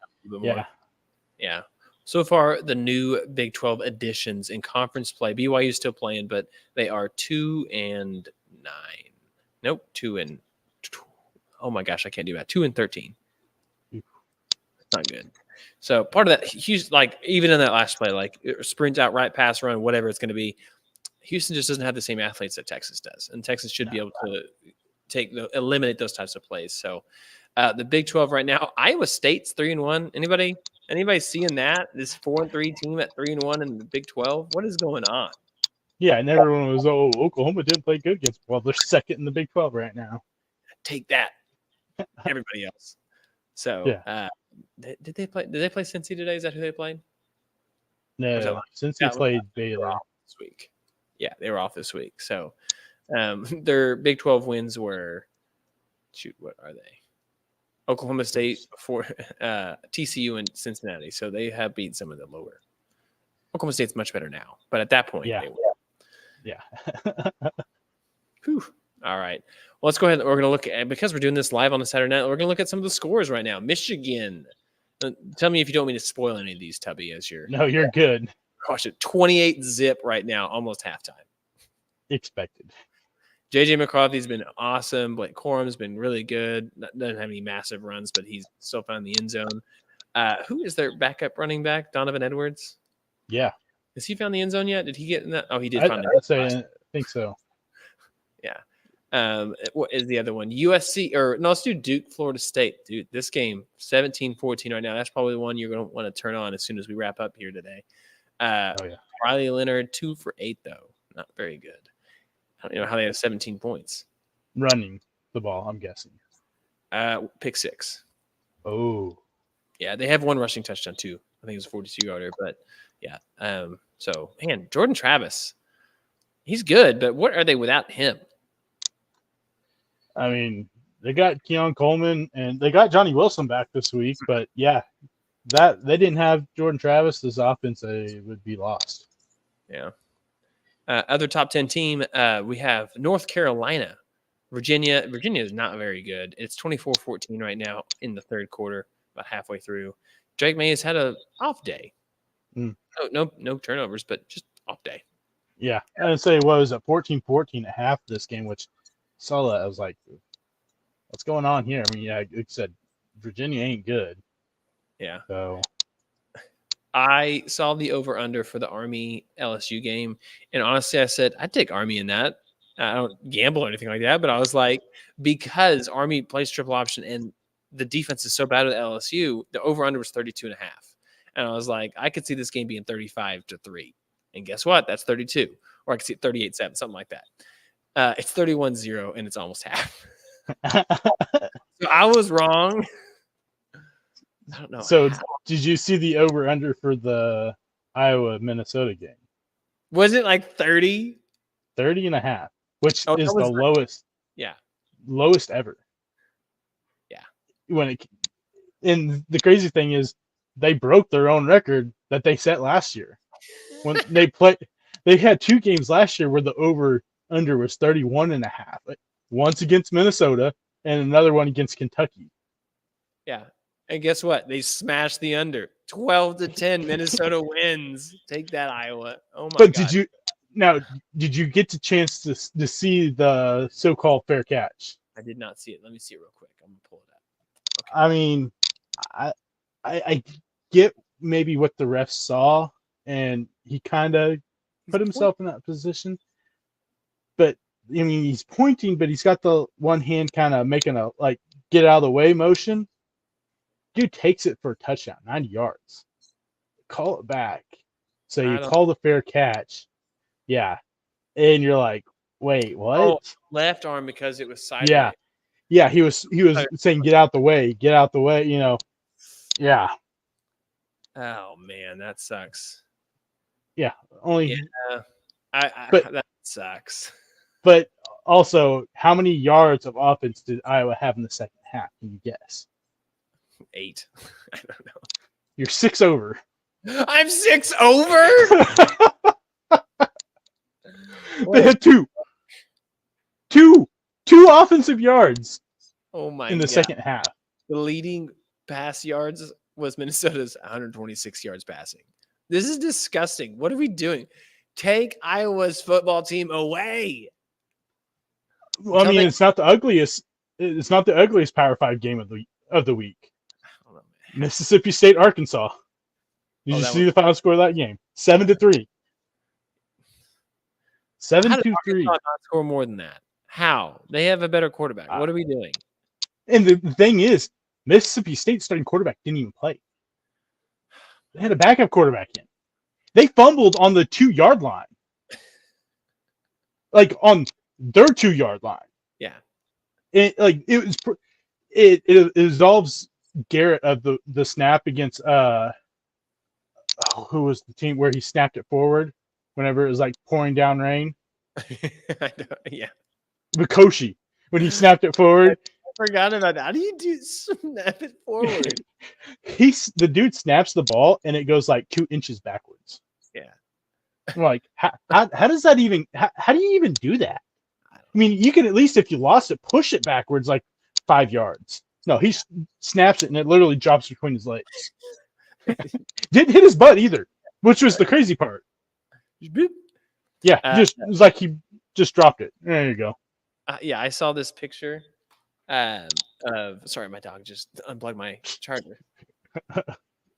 yeah. So far, the new Big 12 additions in conference play. BYU is still playing, but they are 2-9. Nope, 2-. Oh my gosh, I can't do that. 2-13. Not good. So part of that, even in that last play, sprint out, right pass, run, whatever it's going to be, Houston just doesn't have the same athletes that Texas does, and Texas should be able to eliminate those types of plays. So the Big 12 right now, Iowa State's 3-1. Anybody seeing that? This 4-3 team at 3-1 in the Big 12? What is going on? Yeah, and everyone was, Oklahoma didn't play good against. Well, they're second in the Big 12 right now. Take that, everybody else. So, did they play Cincy today? Is that who they played? No, Cincy played Baylor this week. Yeah, they were off this week. So, their Big 12 wins were, what are they? Oklahoma State, TCU, and Cincinnati. So they have beat some of the lower. Oklahoma State's much better now, but at that point, they were. Yeah. Whew. All right. Well, let's go ahead. We're going to look at, because we're doing this live on the Saturday night, we're going to look at some of the scores right now. Michigan. Tell me if you don't mean to spoil any of these, Tubby, as you're. No, you're good. Gosh, 28-0 right now, almost halftime. Expected. JJ McCarthy's been awesome. Blake Corum's been really good. Doesn't have any massive runs, but he's still found the end zone. Who is their backup running back? Donovan Edwards? Yeah. Has he found the end zone yet? Did he get in that? Oh, he did. I think so. Yeah. What is the other one? USC, let's do Duke, Florida State. Dude, this game, 17-14 right now. That's probably the one you're going to want to turn on as soon as we wrap up here today. Riley Leonard, 2 for 8, though. Not very good. I don't know how they have 17 points. Running the ball, I'm guessing. Pick 6. Oh. Yeah, they have one rushing touchdown, too. I think it was a 42-yarder, but yeah. So, man, Jordan Travis, he's good, but what are they without him? I mean, they got Keon Coleman, and they got Johnny Wilson back this week, but yeah, that they didn't have Jordan Travis, this offense would be lost. Yeah. Other top 10 team, we have North Carolina. Virginia is not very good. It's 24-14 right now in the third quarter, about halfway through. Drake May has had an off day. No turnovers, but just off day. Yeah. I'd say, what was it, 14-14 at half this game, which saw that. I was like, what's going on here? I mean, yeah, like I said, Virginia ain't good. Yeah. So I saw the over-under for the Army LSU game, and honestly, I said, I'd take Army in that. I don't gamble or anything like that, but I was like, because Army plays triple option and the defense is so bad at LSU, the over-under was 32.5. And I was like, I could see this game being 35-3. And guess what? That's 32. Or I could see 38-7, something like that. It's 31-0, and it's almost half. So I was wrong. I don't know. So did you see the over-under for the Iowa-Minnesota game? Was it like 30? 30.5, which is the 30. lowest. Yeah. Lowest ever. Yeah. And the crazy thing is, they broke their own record that they set last year. When they had 2 games last year where the over-under was 31.5. Once against Minnesota and another one against Kentucky. Yeah. And guess what? They smashed the under. 12-10. Minnesota wins. Take that, Iowa. Oh my God. Did you get the chance to see the so-called fair catch? I did not see it. Let me see it real quick. I'm gonna pull it up. Okay. I mean, I get maybe what the ref saw, and he kind of put himself in that position. But I mean, he's pointing, but he's got the one hand kind of making a like get out of the way motion. Dude takes it for a touchdown, 90 yards. Call it back. So you call the fair catch. Yeah. And you're like, wait, what? Oh, left arm because it was sideways. Yeah. Yeah, he was saying get out the way, you know. Yeah. Oh man, that sucks. Yeah. Only that sucks. But also, how many yards of offense did Iowa have in the second half? Can you guess? 8. I don't know. You're 6 over. I'm 6 over? They had two offensive yards. Oh my! In the second half, the leading pass yards was Minnesota's 126 yards passing. This is disgusting. What are we doing? Take Iowa's football team away. Well, I mean, it's not the ugliest. It's not the ugliest Power 5 game of the week. I don't know, Mississippi State, Arkansas. Did you see the final score of that game? 7-3. 7-3. Not score more than that. How? They have a better quarterback. What are we doing? And the thing is, Mississippi State starting quarterback didn't even play. They had a backup quarterback in. They fumbled on the 2-yard line. Like on their 2-yard line. Yeah. It absolves Garrett of the snap against who was the team where he snapped it forward whenever it was like pouring down rain. Yeah. Mikoshi, when he snapped it forward. I forgot about that. How do you snap it forward? The dude snaps the ball and it goes like 2 inches backwards. Yeah. I'm like, how does that even? How do you even do that? I mean, you can at least, if you lost it, push it backwards like 5 yards. No, he snaps it and it literally drops between his legs. Didn't hit his butt either, which was the crazy part. Yeah, it was like he just dropped it. There you go. Yeah, I saw this picture. Sorry, my dog just unplugged my charger.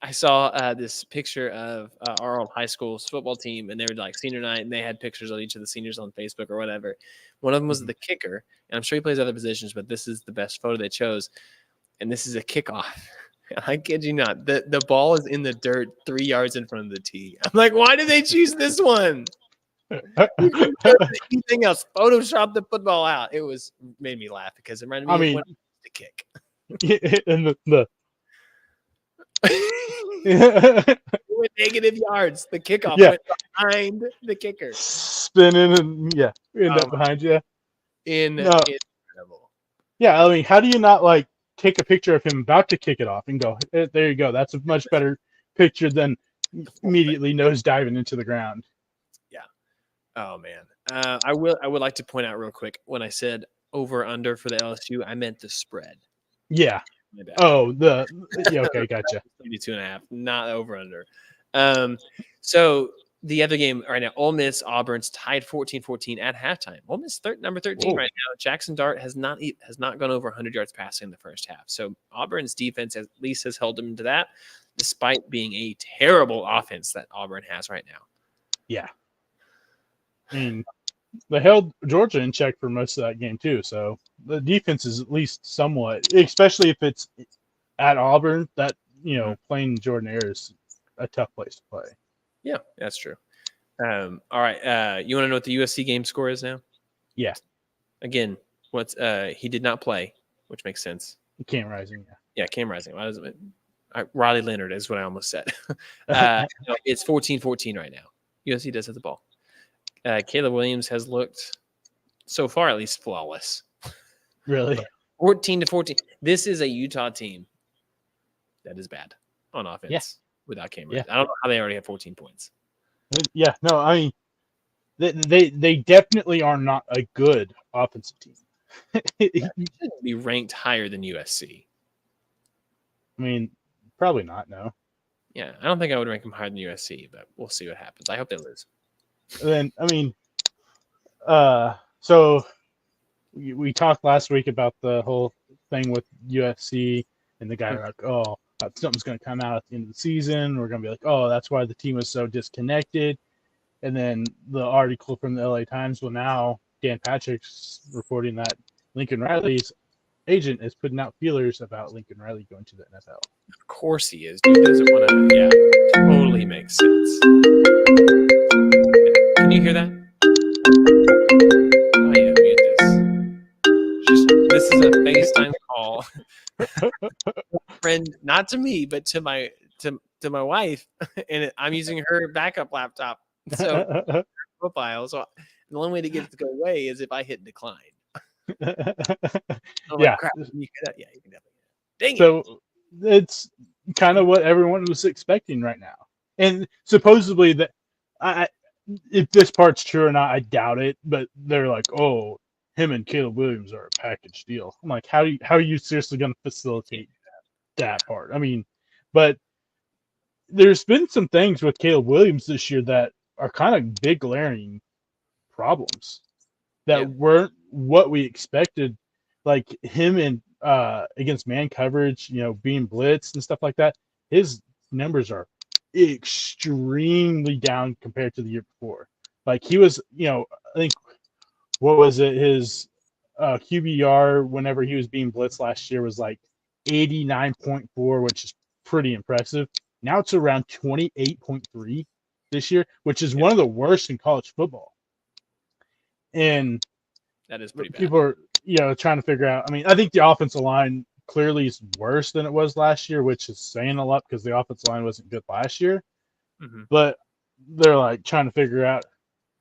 I saw this picture of our old high school's football team, and they were like senior night, and they had pictures of each of the seniors on Facebook or whatever. One of them was the kicker, and I'm sure he plays other positions, but this is the best photo they chose, and this is a kickoff. I kid you not, the ball is in the dirt 3 yards in front of the tee. I'm like, why did they choose this one? Anything else? Photoshop the football out. It made me laugh because it reminded me of when the kick. And the it went negative yards. The kickoff went behind the kicker. Spinning and end up behind you. Incredible. Yeah, I mean, how do you not like take a picture of him about to kick it off and go, there you go. That's a much better picture than immediately nose diving into the ground. Yeah. Oh man, I would like to point out real quick when I said over under for the LSU, I meant the spread. Yeah. My bad. Oh, yeah. Okay, gotcha. 32.5, not over under. So the other game right now, Ole Miss Auburn's tied 14-14 at halftime. Ole Miss number 13 Whoa. right now. Jackson Dart has not gone over 100 yards passing in the first half. So Auburn's defense at least has held them to that, despite being a terrible offense that Auburn has right now. Yeah. I mean, they held Georgia in check for most of that game too. So the defense is at least somewhat, especially if it's at Auburn. That playing Jordan Hare is a tough place to play. Yeah, that's true. All right, you want to know what the USC game score is now? Yeah. Again, he did not play, which makes sense. Cam Rising. Yeah, Cam Rising. Riley Leonard is what I almost said. It's 14-14 right now. USC does have the ball. Caleb Williams has looked, so far at least, flawless. Really? 14-14. This is a Utah team that is bad on offense without Cam Rising. I don't know how they already have 14 points. Yeah, no, I mean, they definitely are not a good offensive team. Shouldn't be ranked higher than USC. I mean, probably not, no. Yeah, I don't think I would rank them higher than USC, but we'll see what happens. I hope they lose. And then, I mean, so we talked last week about the whole thing with USC and the guy like, oh, something's going to come out at the end of the season. We're going to be like, oh, that's why the team was so disconnected. And then the article from the LA Times, well, now Dan Patrick's reporting that Lincoln Riley's agent is putting out feelers about Lincoln Riley going to the NFL. Of course he is. Dude doesn't want to. Yeah, totally makes sense. Can you hear that? Oh yeah, mute this. This is a FaceTime call. Friend, not to me, but to my wife, and I'm using her backup laptop. So profile. So the only way to get it to go away is if I hit decline. Yeah. Crap. You can definitely. Dang it. So it's kind of what everyone was expecting right now. And supposedly that if this part's true or not, I doubt it, but they're like, oh, him and Caleb Williams are a package deal. I'm like, how are you seriously going to facilitate that part? I mean, but there's been some things with Caleb Williams this year that are kind of big glaring problems that weren't what we expected, like him in against man coverage, being blitzed and stuff like that. His numbers are extremely down compared to the year before. Like he was, I think, what was it? His QBR whenever he was being blitzed last year was like 89.4, which is pretty impressive. Now it's around 28.3 this year, which is one of the worst in college football. And that is pretty bad. People are, trying to figure out. I mean, I think the offensive line clearly is worse than it was last year, which is saying a lot because the offensive line wasn't good last year. Mm-hmm. But they're like trying to figure out,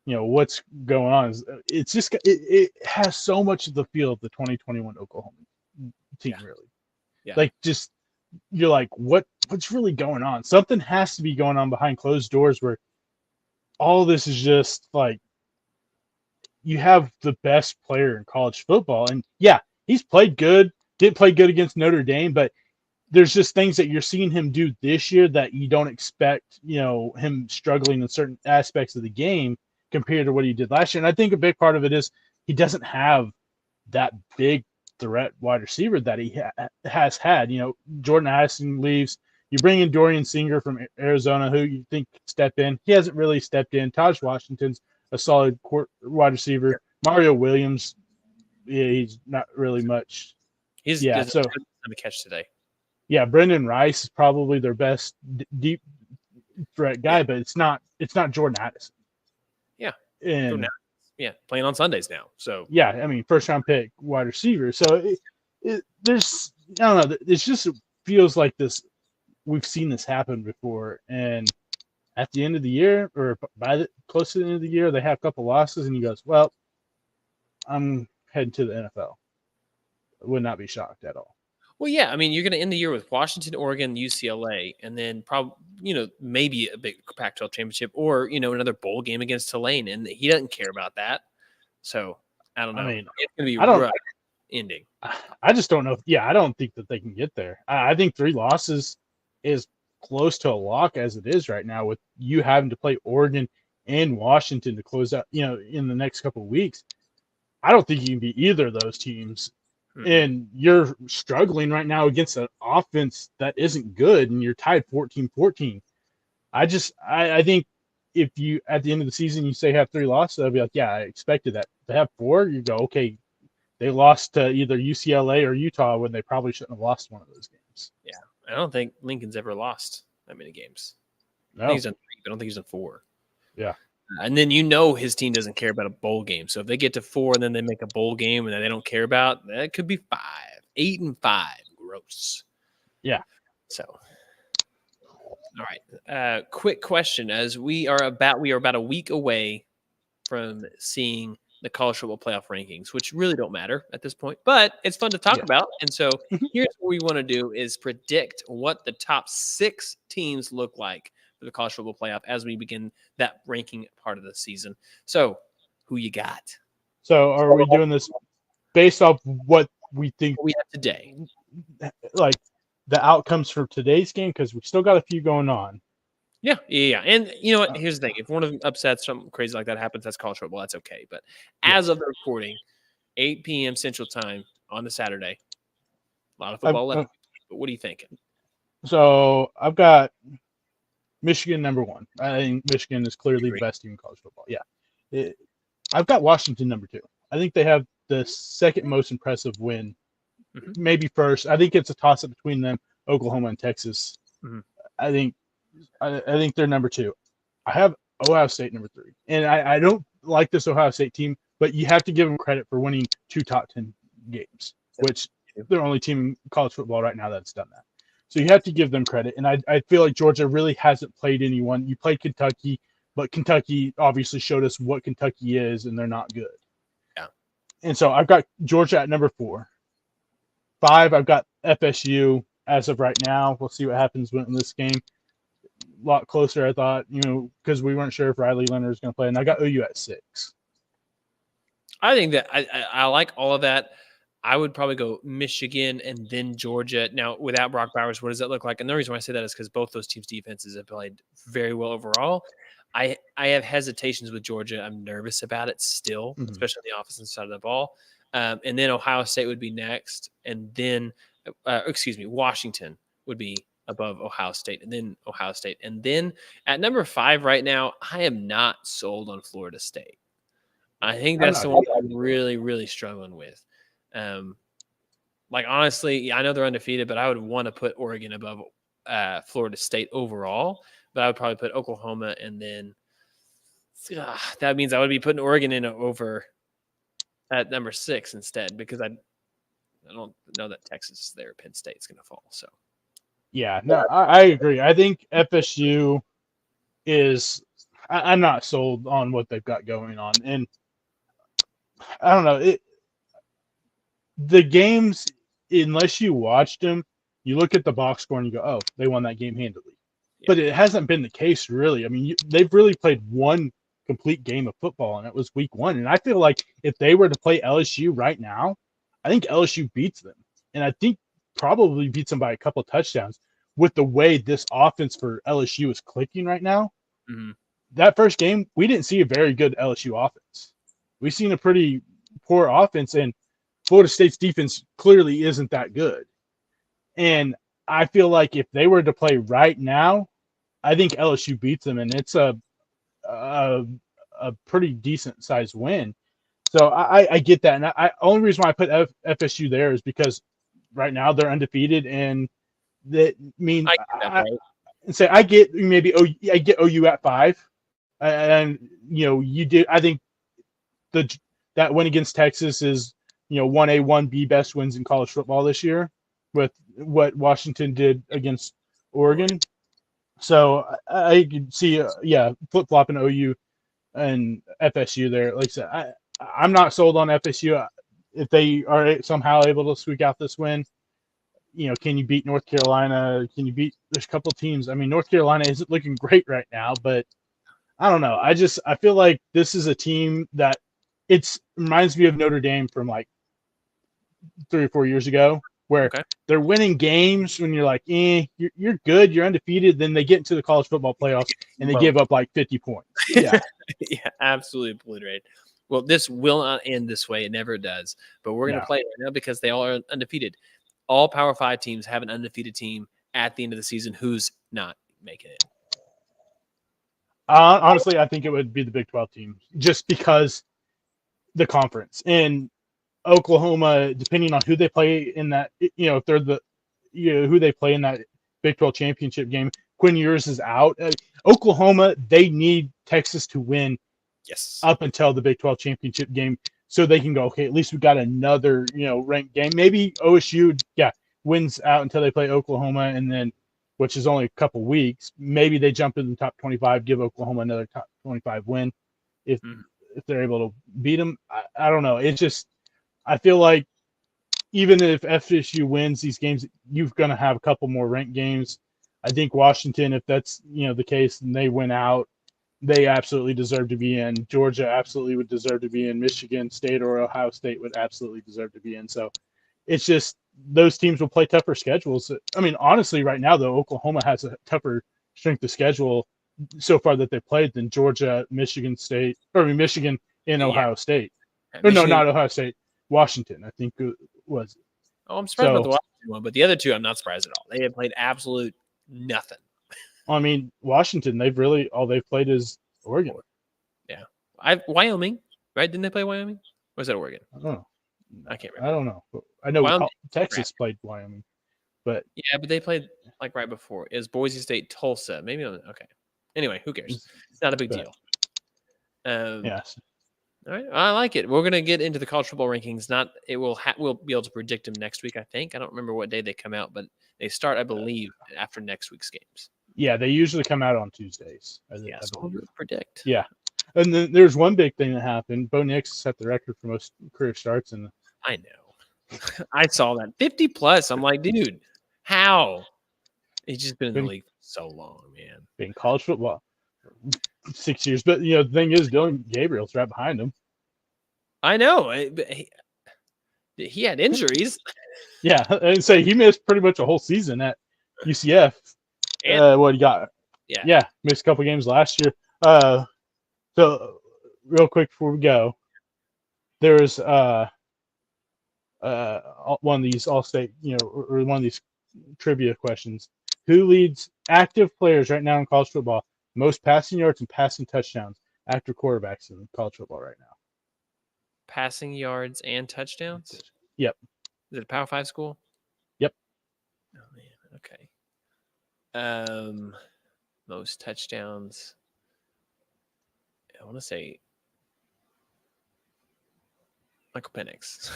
what's going on. It's just it has so much of the feel of the 2021 Oklahoma team, really. Yeah. Like just you're like, what's really going on? Something has to be going on behind closed doors where all this is just like you have the best player in college football. And yeah, he's played good, didn't play good against Notre Dame, but there's just things that you're seeing him do this year that you don't expect, him struggling in certain aspects of the game compared to what he did last year. And I think a big part of it is he doesn't have that big threat wide receiver that he has had. Jordan Addison leaves. You bring in Dorian Singer from Arizona, who you think could step in. He hasn't really stepped in. Taj Washington's a solid wide receiver. Mario Williams, he's not really much. He's so the catch today. Yeah, Brendan Rice is probably their best deep threat guy, but it's not Jordan Addison. Yeah, and playing on Sundays now. So yeah, I mean, first round pick wide receiver. So there's I don't know. It just feels like this. We've seen this happen before, and at the end of the year, or close to the end of the year, they have a couple losses, and he goes, "Well, I'm heading to the NFL." I would not be shocked at all. Well, yeah, I mean, you're going to end the year with Washington, Oregon, UCLA, and then probably, maybe a big Pac-12 championship or, another bowl game against Tulane, and he doesn't care about that. So, I don't know. I mean, It's going to be I don't. rough ending. I just don't know. I don't think that they can get there. I think 3 losses is close to a lock as it is right now, with you having to play Oregon and Washington to close out, in the next couple of weeks. I don't think you can beat either of those teams. And you're struggling right now against an offense that isn't good, and you're tied 14-14. I think if you, at the end of the season, you say have 3 losses, I'll be like, yeah, I expected that. To have 4, you go, okay, they lost to either UCLA or Utah when they probably shouldn't have lost one of those games. Yeah. I don't think Lincoln's ever lost that many games. No. I think he's done 3, but I don't think he's done 4. Yeah. And then his team doesn't care about a bowl game. So if they get to 4 and then they make a bowl game and then they don't care about, that could be 5. 8-5. Gross. Yeah. So, all right. Quick question: as we are about a week away from seeing the college football playoff rankings, which really don't matter at this point, but it's fun to talk about. And so here's what we want to do is predict what the top 6 teams look like for the college football playoff as we begin that ranking part of the season. So who you got? So are we doing this based off what we think we have today? Like the outcomes for today's game? Because we still got a few going on. Yeah. And you know what? Here's the thing. If one of them upsets, something crazy like that happens, that's college football. That's okay. But as of the recording, 8 p.m. Central Time on the Saturday, a lot of football left. But what are you thinking? So I've got Michigan number 1. I think Michigan is clearly the best team in college football. Yeah. I've got Washington number 2. I think they have the second most impressive win. Maybe first. I think it's a toss-up between them, Oklahoma and Texas. I think they're number 2. I have Ohio State number 3. And I don't like this Ohio State team, but you have to give them credit for winning 2 top 10 games, which they're the only team in college football right now that's done that. So you have to give them credit. And I feel like Georgia really hasn't played anyone. You played Kentucky, but Kentucky obviously showed us what Kentucky is, and they're not good. Yeah. And so I've got Georgia at number 4. 5, I've got FSU as of right now. We'll see what happens in this game. A lot closer, I thought, because we weren't sure if Riley Leonard was going to play. And I got OU at 6. I think that I like all of that. I would probably go Michigan and then Georgia. Now, without Brock Bowers, what does that look like? And the reason why I say that is because both those teams' defenses have played very well overall. I have hesitations with Georgia. I'm nervous about it still, especially on the offensive side of the ball. And then Ohio State would be next. And then, Washington would be above Ohio State, and then Ohio State. And then at number 5 right now, I am not sold on Florida State. I think that's the one I'm really, really struggling with. Honestly, I know they're undefeated, but I would want to put Oregon above Florida State overall. But I would probably put Oklahoma, and then that means I would be putting Oregon in over at number 6 instead, because I don't know that Texas is there. Penn State's going to fall. So, yeah, no, I agree. I think FSU is. I'm not sold on what they've got going on, and I don't know the games. Unless you watched them, you look at the box score and you go, "Oh, they won that game handily." Yeah. But it hasn't been the case, really. I mean, they've really played one complete game of football, and it was week 1. And I feel like if they were to play LSU right now, I think LSU beats them. And I think probably beats them by a couple of touchdowns with the way this offense for LSU is clicking right now. That first game, we didn't see a very good LSU offense. We've seen a pretty poor offense, and Florida State's defense clearly isn't that good. And I feel like if they were to play right now, I think LSU beats them, and it's a pretty decent sized win. So I get that, and I only reason why I put FSU there is because right now they're undefeated, and that means I get OU at 5, and you did. I think that win against Texas is 1A 1B best wins in college football this year, with what Washington did against Oregon. So I could see, flip-flopping OU and FSU there. Like I said, I'm not sold on FSU. If they are somehow able to squeak out this win, can you beat North Carolina? There's a couple teams. I mean, North Carolina isn't looking great right now, but I don't know. I feel like this is a team that reminds me of Notre Dame from like 3 or 4 years ago, where they're winning games when you're like, you're good, you're undefeated. Then they get into the college football playoffs and they give up like 50 points. Yeah. Yeah, absolutely obliterated. Well, this will not end this way. It never does. But we're going to play it right now because they all are undefeated. All Power 5 teams have an undefeated team at the end of the season who's not making it. Honestly, I think it would be the Big 12 team just because the conference. And Oklahoma, depending on who they play in that, if they're who they play in that Big 12 championship game, Quinn Ewers is out. Oklahoma, they need Texas to win up until the Big 12 championship game so they can go, okay, at least we got another, ranked game. Maybe OSU, wins out until they play Oklahoma, and then, which is only a couple weeks, maybe they jump in the top 25, give Oklahoma another top 25 win if they're able to beat them. I don't know. It's just, I feel like even if FSU wins these games, you're going to have a couple more ranked games. I think Washington, if that's the case, and they win out, they absolutely deserve to be in. Georgia absolutely would deserve to be in. Michigan State or Ohio State would absolutely deserve to be in. So it's just those teams will play tougher schedules. I mean, honestly, right now though, Oklahoma has a tougher strength of schedule so far that they played than Georgia, Michigan, and Ohio State. Or no, not Ohio State. Washington, I think it was. Oh, I'm surprised about the Washington one, but the other two, I'm not surprised at all. They have played absolute nothing. I mean, Washington, all they've played is Oregon. Yeah. Wyoming, right? Didn't they play Wyoming? Or was that Oregon? I don't know. I can't remember. I don't know. I know Texas played Wyoming, but yeah, but they played like right before. It was Boise State, Tulsa. Maybe okay. Anyway, who cares? It's not a big deal. Yes. All right, I like it. We're gonna get into the college football rankings. We'll be able to predict them next week. I think. I don't remember what day they come out, but they start, I believe, after next week's games. Yeah, they usually come out on Tuesdays. So we'll predict. Yeah, and then there's one big thing that happened. Bo Nix set the record for most career starts, and I know. I saw that 50 plus. I'm like, dude, how? He's just been in the league for so long, man. Been college football 6 years, but the thing is, Dylan Gabriel's right behind him. I know. He had injuries. Yeah, and say he missed pretty much a whole season at UCF. And, what he got? Yeah, missed a couple games last year. So real quick before we go, there's one of these all-state, or one of these trivia questions. Who leads active players right now in college football? Most passing yards and passing touchdowns after quarterbacks in college football right now. Passing yards and touchdowns? Yep. Is it a Power 5 school? Yep. Oh man, okay. Most touchdowns. I want to say Michael Penix.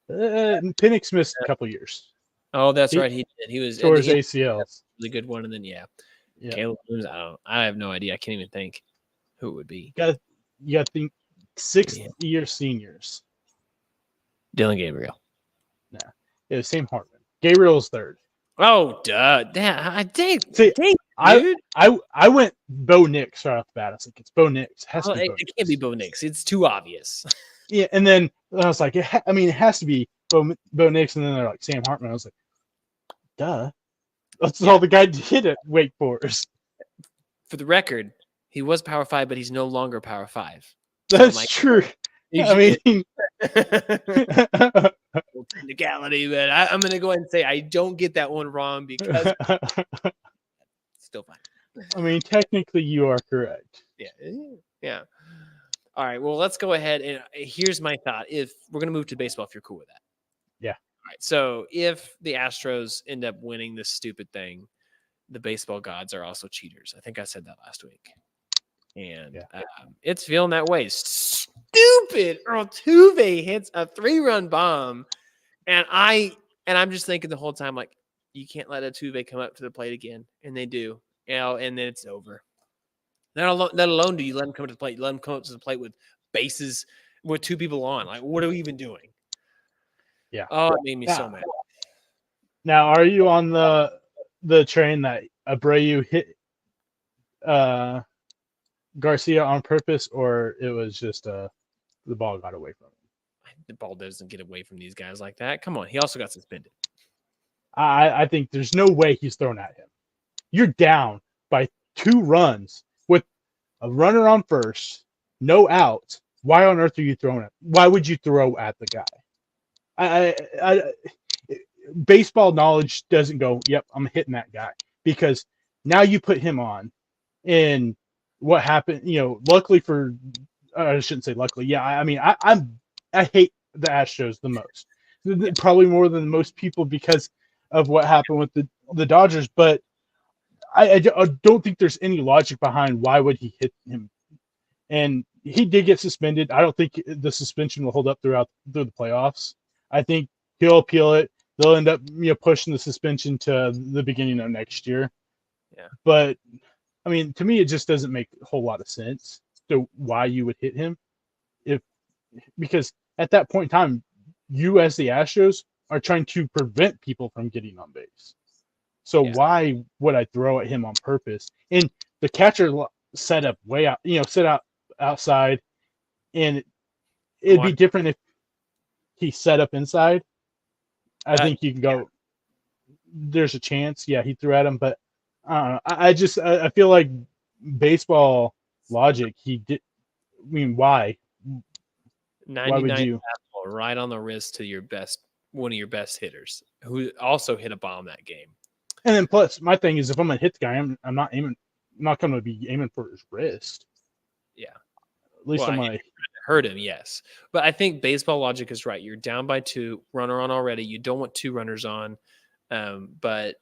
Penix missed a couple years. Oh, that's right. He did. He was tore his ACLs. Really good one, and then Caleb Williams. I have no idea. I can't even think who it would be. You got to think 6th-year seniors. Dylan Gabriel. Nah, it was Sam Hartman. Gabriel's third. Oh, duh! Damn, I went Bo Nix right off the bat. I was like, it's Bo Nix. It can't be Bo Nix. It's too obvious. Yeah, and then I was like, it has to be Bo Nix, and then they're like Sam Hartman. I was like, duh. That's all the guy did at Wake Forest. For the record, he was Power 5, but he's no longer Power 5. That's true. I mean, technicality, but I'm going to go ahead and say I don't get that one wrong because still fine. I mean, technically, you are correct. Yeah. All right. Well, let's go ahead and here's my thought. If we're going to move to baseball, if you're cool with that. Yeah. All right. So if the Astros end up winning this stupid thing, the baseball gods are also cheaters. I think I said that last week. And it's feeling that way. Stupid Earl Tuve hits a 3-run bomb. And I'm just thinking the whole time, like, you can't let a Tuve come up to the plate again. And they do. And then it's over. Not alone do you let him come to the plate. You let him come up to the plate with bases with 2 people on. Like, what are we even doing? Yeah. Oh, it made me so mad. Now, are you on the train that Abreu hit Garcia on purpose, or it was just the ball got away from him? The ball doesn't get away from these guys like that. Come on, he also got suspended. I think there's no way he's thrown at him. You're down by 2 runs with a runner on first, no outs. Why on earth are you throwing it? Why would you throw at the guy? Baseball knowledge doesn't go, yep, I'm hitting that guy, because now you put him on. And what happened, luckily for, I shouldn't say luckily. Yeah, I mean, I hate the Astros the most, probably more than most people, because of what happened with the Dodgers. But I don't think there's any logic behind why would he hit him. And he did get suspended. I don't think the suspension will hold up through the playoffs. I think he'll appeal it. They'll end up pushing the suspension to the beginning of next year. Yeah. But I mean, to me, it just doesn't make a whole lot of sense to why you would hit him, because at that point in time, you as the Astros are trying to prevent people from getting on base. So why would I throw at him on purpose? And the catcher set up way out, set out outside, and it'd be different if he set up inside. I think you can go. There's a chance. Yeah, he threw at him, but I feel like baseball logic. He did. I mean, why? 99 why would you? Fastball right on the wrist to one of your best hitters, who also hit a bomb that game. And then plus, my thing is, if I'm gonna hit the guy, I'm not aiming. I'm not gonna be aiming for his wrist. Yeah. At least I'm gonna hurt him. Yes, but I think baseball logic is right. You're down by 2, runner on already. You don't want 2 runners on, but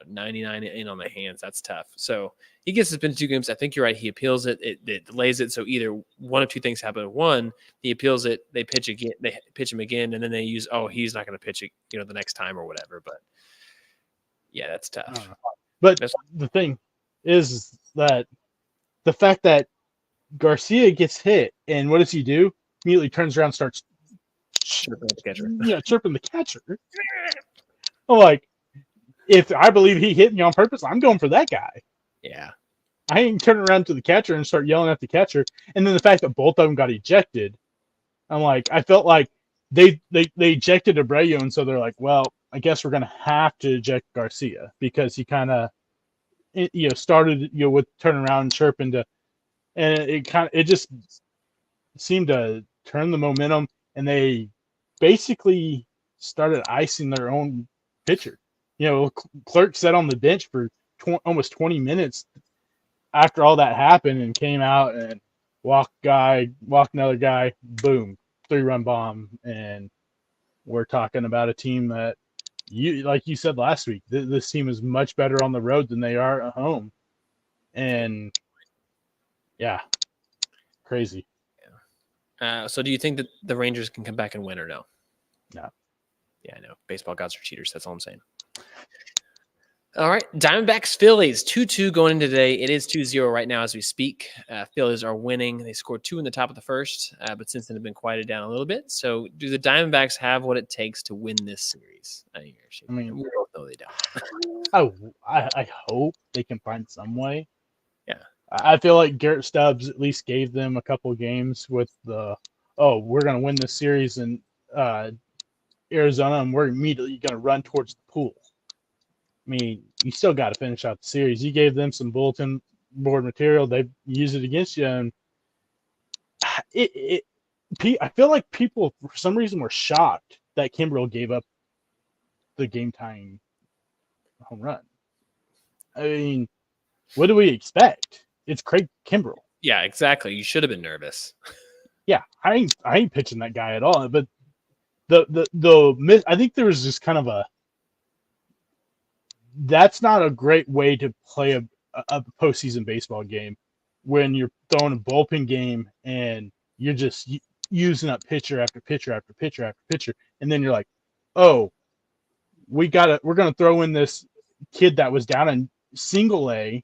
99 in on the hands. That's tough. So he gets suspended 2 games. I think you're right. He appeals it. It delays it. So either one of 2 things happen. One, he appeals it. They pitch again. They pitch him again, and then they use, he's not going to pitch it, the next time or whatever. But yeah, that's tough. But the thing is that the fact that Garcia gets hit, and what does he do? Immediately turns around, and starts chirping the catcher. Chirping the catcher. I'm like, if I believe he hit me on purpose, I'm going for that guy. Yeah. I ain't turning around to the catcher and start yelling at the catcher. And then the fact that both of them got ejected, I'm like, I felt like they ejected Abreu, and so they're like, well, I guess we're gonna have to eject Garcia, because he kind of started with turning around and chirping to, and it just seemed to turn the momentum, and they basically started icing their own pitcher. Clerk sat on the bench for almost 20 minutes after all that happened, and came out and walked another guy, boom, 3-run bomb. And we're talking about a team that, like you said last week, this team is much better on the road than they are at home. And yeah, crazy. Yeah. So do you think that the Rangers can come back and win or no? No. Yeah, I know. Baseball gods are cheaters. That's all I'm saying. All right. Diamondbacks, Phillies, 2-2 going into today. It is 2-0 right now as we speak. Phillies are winning. They scored 2 in the top of the first, but since then have been quieted down a little bit. So do the Diamondbacks have what it takes to win this series? I mean, we both know they don't. I hope they can find some way. Yeah. I feel like Garrett Stubbs at least gave them a couple of games with we're going to win this series in Arizona, and we're immediately going to run towards the pool. I mean, you still got to finish out the series. You gave them some bulletin board material. They use it against you. And I feel like people, for some reason, were shocked that Kimbrel gave up the game-tying home run. I mean, what do we expect? It's Craig Kimbrel. Yeah, exactly. You should have been nervous. Yeah, I ain't pitching that guy at all. But I think there was just kind of that's not a great way to play a postseason baseball game, when you're throwing a bullpen game and you're just using up pitcher after pitcher after pitcher after pitcher, and then you're like, we're gonna throw in this kid that was down in single A,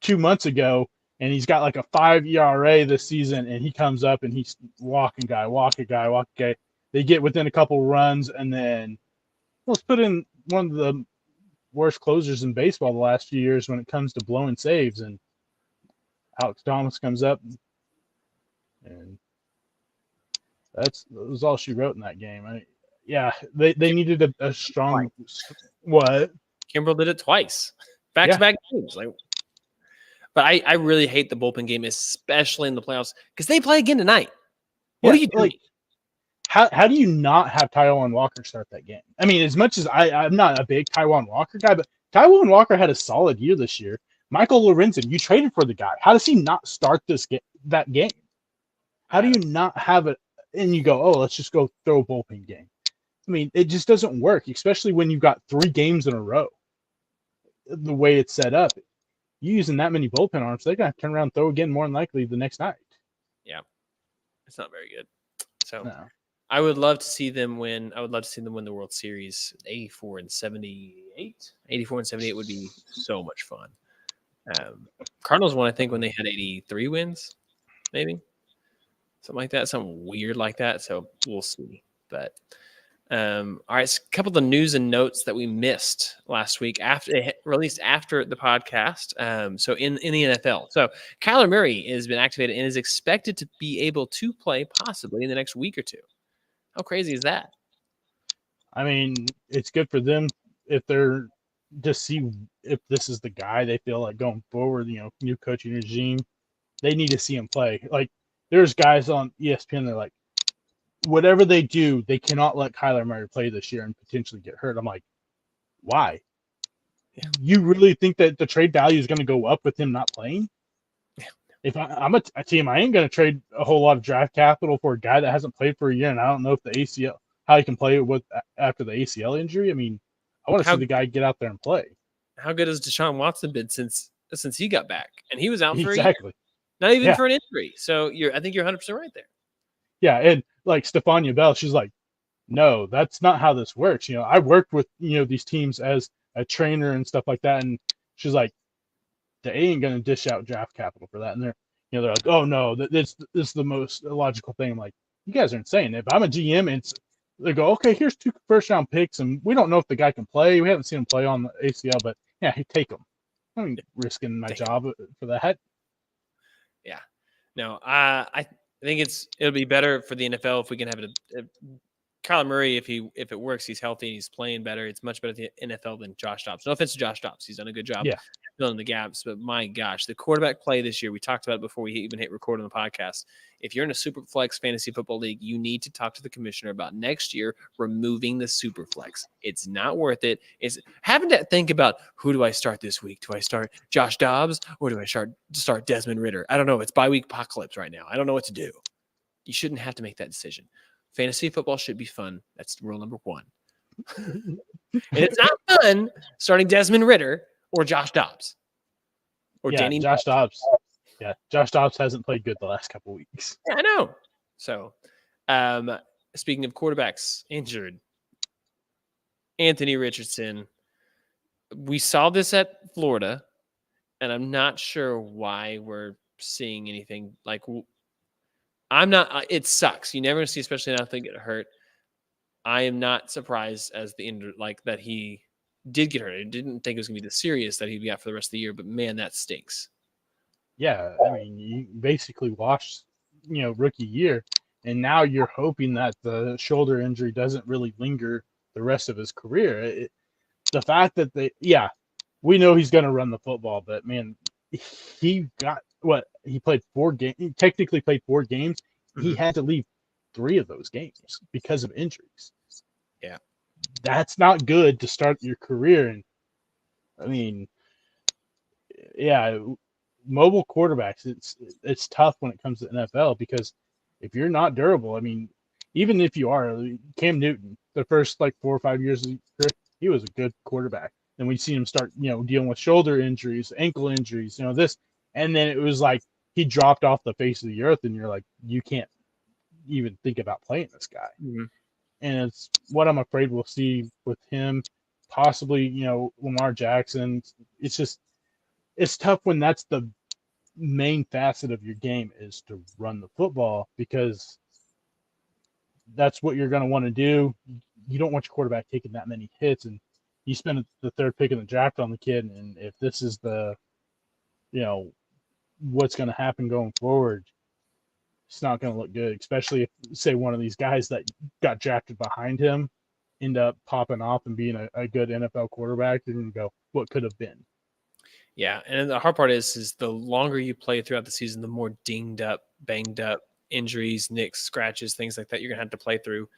2 months ago, and he's got like a 5 ERA this season, and he comes up and he's walking guy. They get within a couple runs, and then let's put in one of the worst closers in baseball the last few years when it comes to blowing saves, and Alex Thomas comes up, and that was all she wrote in that game. They needed a strong what? Kimbrel did it twice, back-to-back games. But I really hate the bullpen game, especially in the playoffs, because they play again tonight. What are you doing? How do you not have Taijuan Walker start that game? I mean, as much as I'm not a big Taijuan Walker guy, but Taijuan Walker had a solid year this year. Michael Lorenzen, you traded for the guy. How does he not start that game? How do you not have it? And you go, oh, let's just go throw a bullpen game. I mean, it just doesn't work, especially when you've got 3 games in a row. The way it's set up, you using that many bullpen arms, they're gonna turn around and throw again more than likely the next night. Yeah, it's not very good. So no. I would love to see them win. I would love to see them win the World Series. 84-78. 84-78 would be so much fun. Cardinals won, I think, when they had 83 wins, maybe something like that, something weird like that. So we'll see. But all right, so a couple of the news and notes that we missed last week released after the podcast. So in the NFL, so Kyler Murray has been activated and is expected to be able to play possibly in the next week or two. How crazy is that? I mean, it's good for them if they're just see if this is the guy they feel like going forward. New coaching regime, they need to see him play. Like, there's guys on ESPN that are like, whatever they do, they cannot let Kyler Murray play this year and potentially get hurt. I'm like, why? Yeah. You really think that the trade value is going to go up with him not playing? Yeah. If I'm a team, I ain't going to trade a whole lot of draft capital for a guy that hasn't played for a year, and I don't know if the ACL, how he can play with after the ACL injury. I mean, I want to see the guy get out there and play. How good has Deshaun Watson been since he got back? And he was out for exactly. a year. Not even for an injury. So I think you're 100% right there. Yeah, and like Stephania Bell, she's like, no, that's not how this works. I worked with these teams as a trainer and stuff like that, and she's like, they ain't gonna dish out draft capital for that. And they're like, oh no, this is the most illogical thing. I'm like, you guys are insane. If I'm a GM and they go, okay, here's 2 first-round picks, and we don't know if the guy can play. We haven't seen him play on the ACL, but yeah, take him. I'm risking my job for that. Yeah, no, I think it'll be better for the NFL if we can have Kyler Murray, if it works, he's healthy and he's playing better. It's much better at the NFL than Josh Dobbs. No offense to Josh Dobbs, he's done a good job filling the gaps. But my gosh, the quarterback play this year, we talked about it before we even hit record on the podcast. If you're in a Superflex fantasy football league, you need to talk to the commissioner about next year removing the Superflex. It's not worth it. It's having to think about, who do I start this week? Do I start Josh Dobbs or do I start Desmond Ridder? I don't know. It's bye week apocalypse right now. I don't know what to do. You shouldn't have to make that decision. Fantasy football should be fun. That's rule number 1. And it's not fun starting Desmond Ridder or Josh Dobbs or Danny. Josh Dobbs. Yeah, Josh Dobbs hasn't played good the last couple weeks. Yeah, I know. So, speaking of quarterbacks injured, Anthony Richardson. We saw this at Florida, and I'm not sure why we're seeing anything like. I'm not. It sucks. You never see, especially an athlete get hurt. I am not surprised as that he did get hurt. I didn't think it was going to be this serious that he'd be out for the rest of the year. But man, that stinks. Yeah, I mean, you basically washed, rookie year, and now you're hoping that the shoulder injury doesn't really linger the rest of his career. The fact that we know he's going to run the football, but man, he got. He played 4 games. He technically played 4 games. Mm-hmm. He had to leave 3 of those games because of injuries. Yeah, that's not good to start your career. And I mean, mobile quarterbacks. It's tough when it comes to NFL because if you're not durable, I mean, even if you are, Cam Newton, the first 4 or 5 years of his career, he was a good quarterback. And we see him start, dealing with shoulder injuries, ankle injuries, this. And then it was like he dropped off the face of the earth, and you're like, you can't even think about playing this guy. Mm-hmm. And it's what I'm afraid we'll see with him, possibly, Lamar Jackson. It's tough when that's the main facet of your game is to run the football because that's what you're going to want to do. you don't want your quarterback taking that many hits, and you spend the third pick in the draft on the kid, and if this is the, what's going to happen going forward, it's not going to look good, especially if, say, one of these guys that got drafted behind him end up popping off and being a good NFL quarterback, and go, what could have been? Yeah, and the hard part is the longer you play throughout the season, the more dinged up, banged up, injuries, nicks, scratches, things like that you're going to have to play through.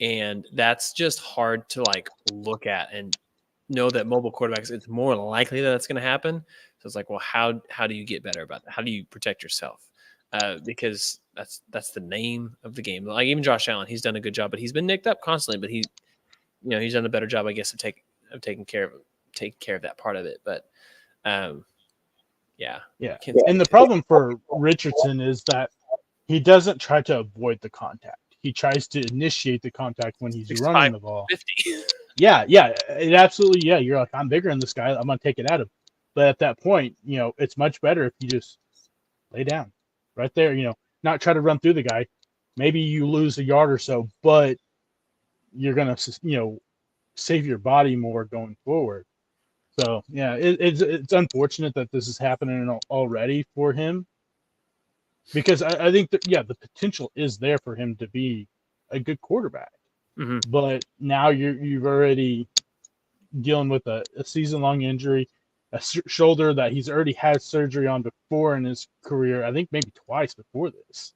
And that's just hard to look at and know that mobile quarterbacks, it's more likely that that's going to happen. So it's like, well, how do you get better about that? How do you protect yourself? Because that's the name of the game. Like even Josh Allen, he's done a good job, but he's been nicked up constantly. But he's done a better job, I guess, of taking care of that part of it. But yeah. And the problem for Richardson is that he doesn't try to avoid the contact. He tries to initiate the contact when he's running the ball. 50. Yeah, it absolutely. Yeah, you're like, I'm bigger than this guy. I'm gonna take it at him. But at that point, it's much better if you just lay down right there. Not try to run through the guy. Maybe you lose a yard or so, but you're gonna, save your body more going forward. So yeah, it's unfortunate that this is happening already for him, because I think that the potential is there for him to be a good quarterback. Mm-hmm. But now you've already dealing with a season-long injury, a shoulder that he's already had surgery on before in his career. I think maybe twice before this.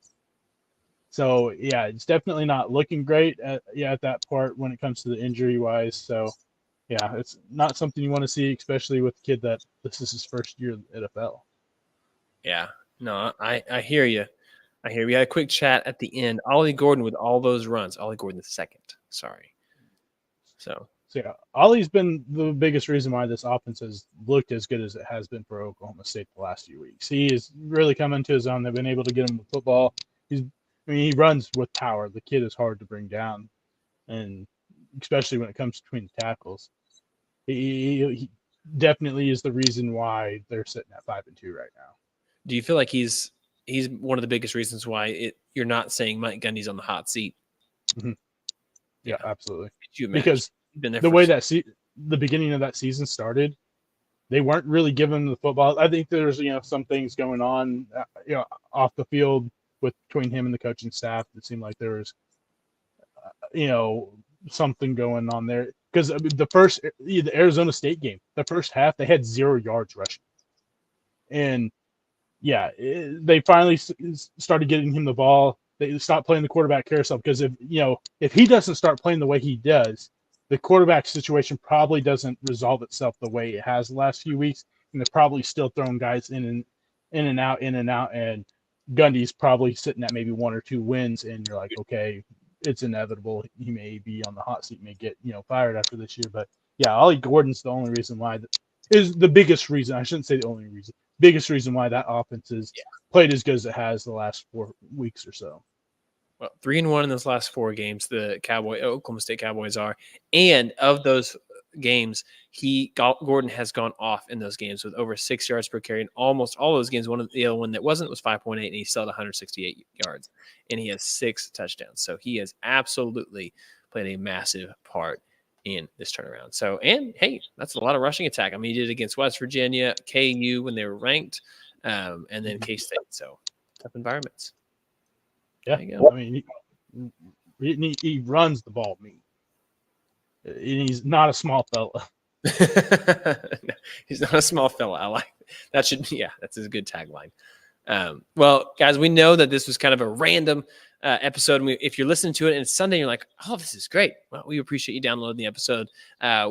So yeah, it's definitely not looking great at that part when it comes to the injury-wise. So yeah, it's not something you want to see, especially with a kid that this is his first year in the NFL. Yeah, no, I hear you. I hear we had a quick chat at the end. Ollie Gordon with all those runs. Ollie Gordon the second. Sorry. So yeah, Ollie's been the biggest reason why this offense has looked as good as it has been for Oklahoma State the last few weeks. He is really come into his own. They've been able to get him the football. He runs with power. The kid is hard to bring down, and especially when it comes between the tackles. He definitely is the reason why they're sitting at 5-2 right now. Do you feel like he's one of the biggest reasons why you're not saying Mike Gundy's on the hot seat? Mm-hmm. Yeah, absolutely. Because the way that the beginning of that season started, they weren't really giving him the football. I think there's some things going on off the field between him and the coaching staff. It seemed like there was something going on there, because the Arizona State game, the first half they had 0 yards rushing, and they finally started getting him the ball. They stopped playing the quarterback carousel, because if he doesn't start playing the way he does, the quarterback situation probably doesn't resolve itself the way it has the last few weeks, and they're probably still throwing guys in and out, and Gundy's probably sitting at maybe 1 or 2 wins, and you're like, okay, it's inevitable. He may be on the hot seat, may get fired after this year. But yeah, Ollie Gordon's the only reason why is the biggest reason. I shouldn't say the only reason. Biggest reason why that offense is played as good as it has the last 4 weeks or so. Well, 3-1 in those last 4 games, the Oklahoma State Cowboys are. And of those games, Gordon has gone off in those games with over 6 yards per carry. In almost all those games, the other one that wasn't was 5.8, and he still had 168 yards. And he has 6 touchdowns. So he has absolutely played a massive part in this turnaround. So, and hey, that's a lot of rushing attack. I mean, he did it against West Virginia, KU when they were ranked, and then K-State. So tough environments. Yeah, I mean, he runs the ball mean. He's not a small fella. No, he's not a small fella. I like that. That's a good tagline. Well, guys, we know that this was kind of a random episode. If you're listening to it and it's Sunday, you're like, oh, this is great. Well, we appreciate you downloading the episode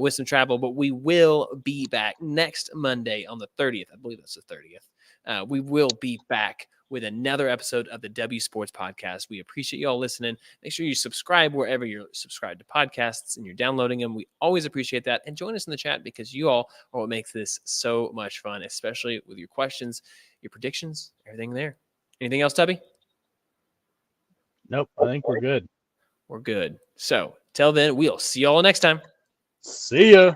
with some travel, but we will be back next Monday on the 30th. I believe that's the 30th. We will be back with another episode of the W Sports Podcast. We appreciate you all listening. Make sure you subscribe wherever you're subscribed to podcasts and you're downloading them. We always appreciate that. And join us in the chat, because you all are what makes this so much fun, especially with your questions, your predictions, everything there. Anything else, Tubby? Nope, I think we're good. We're good. So till then, we'll see you all next time. See ya.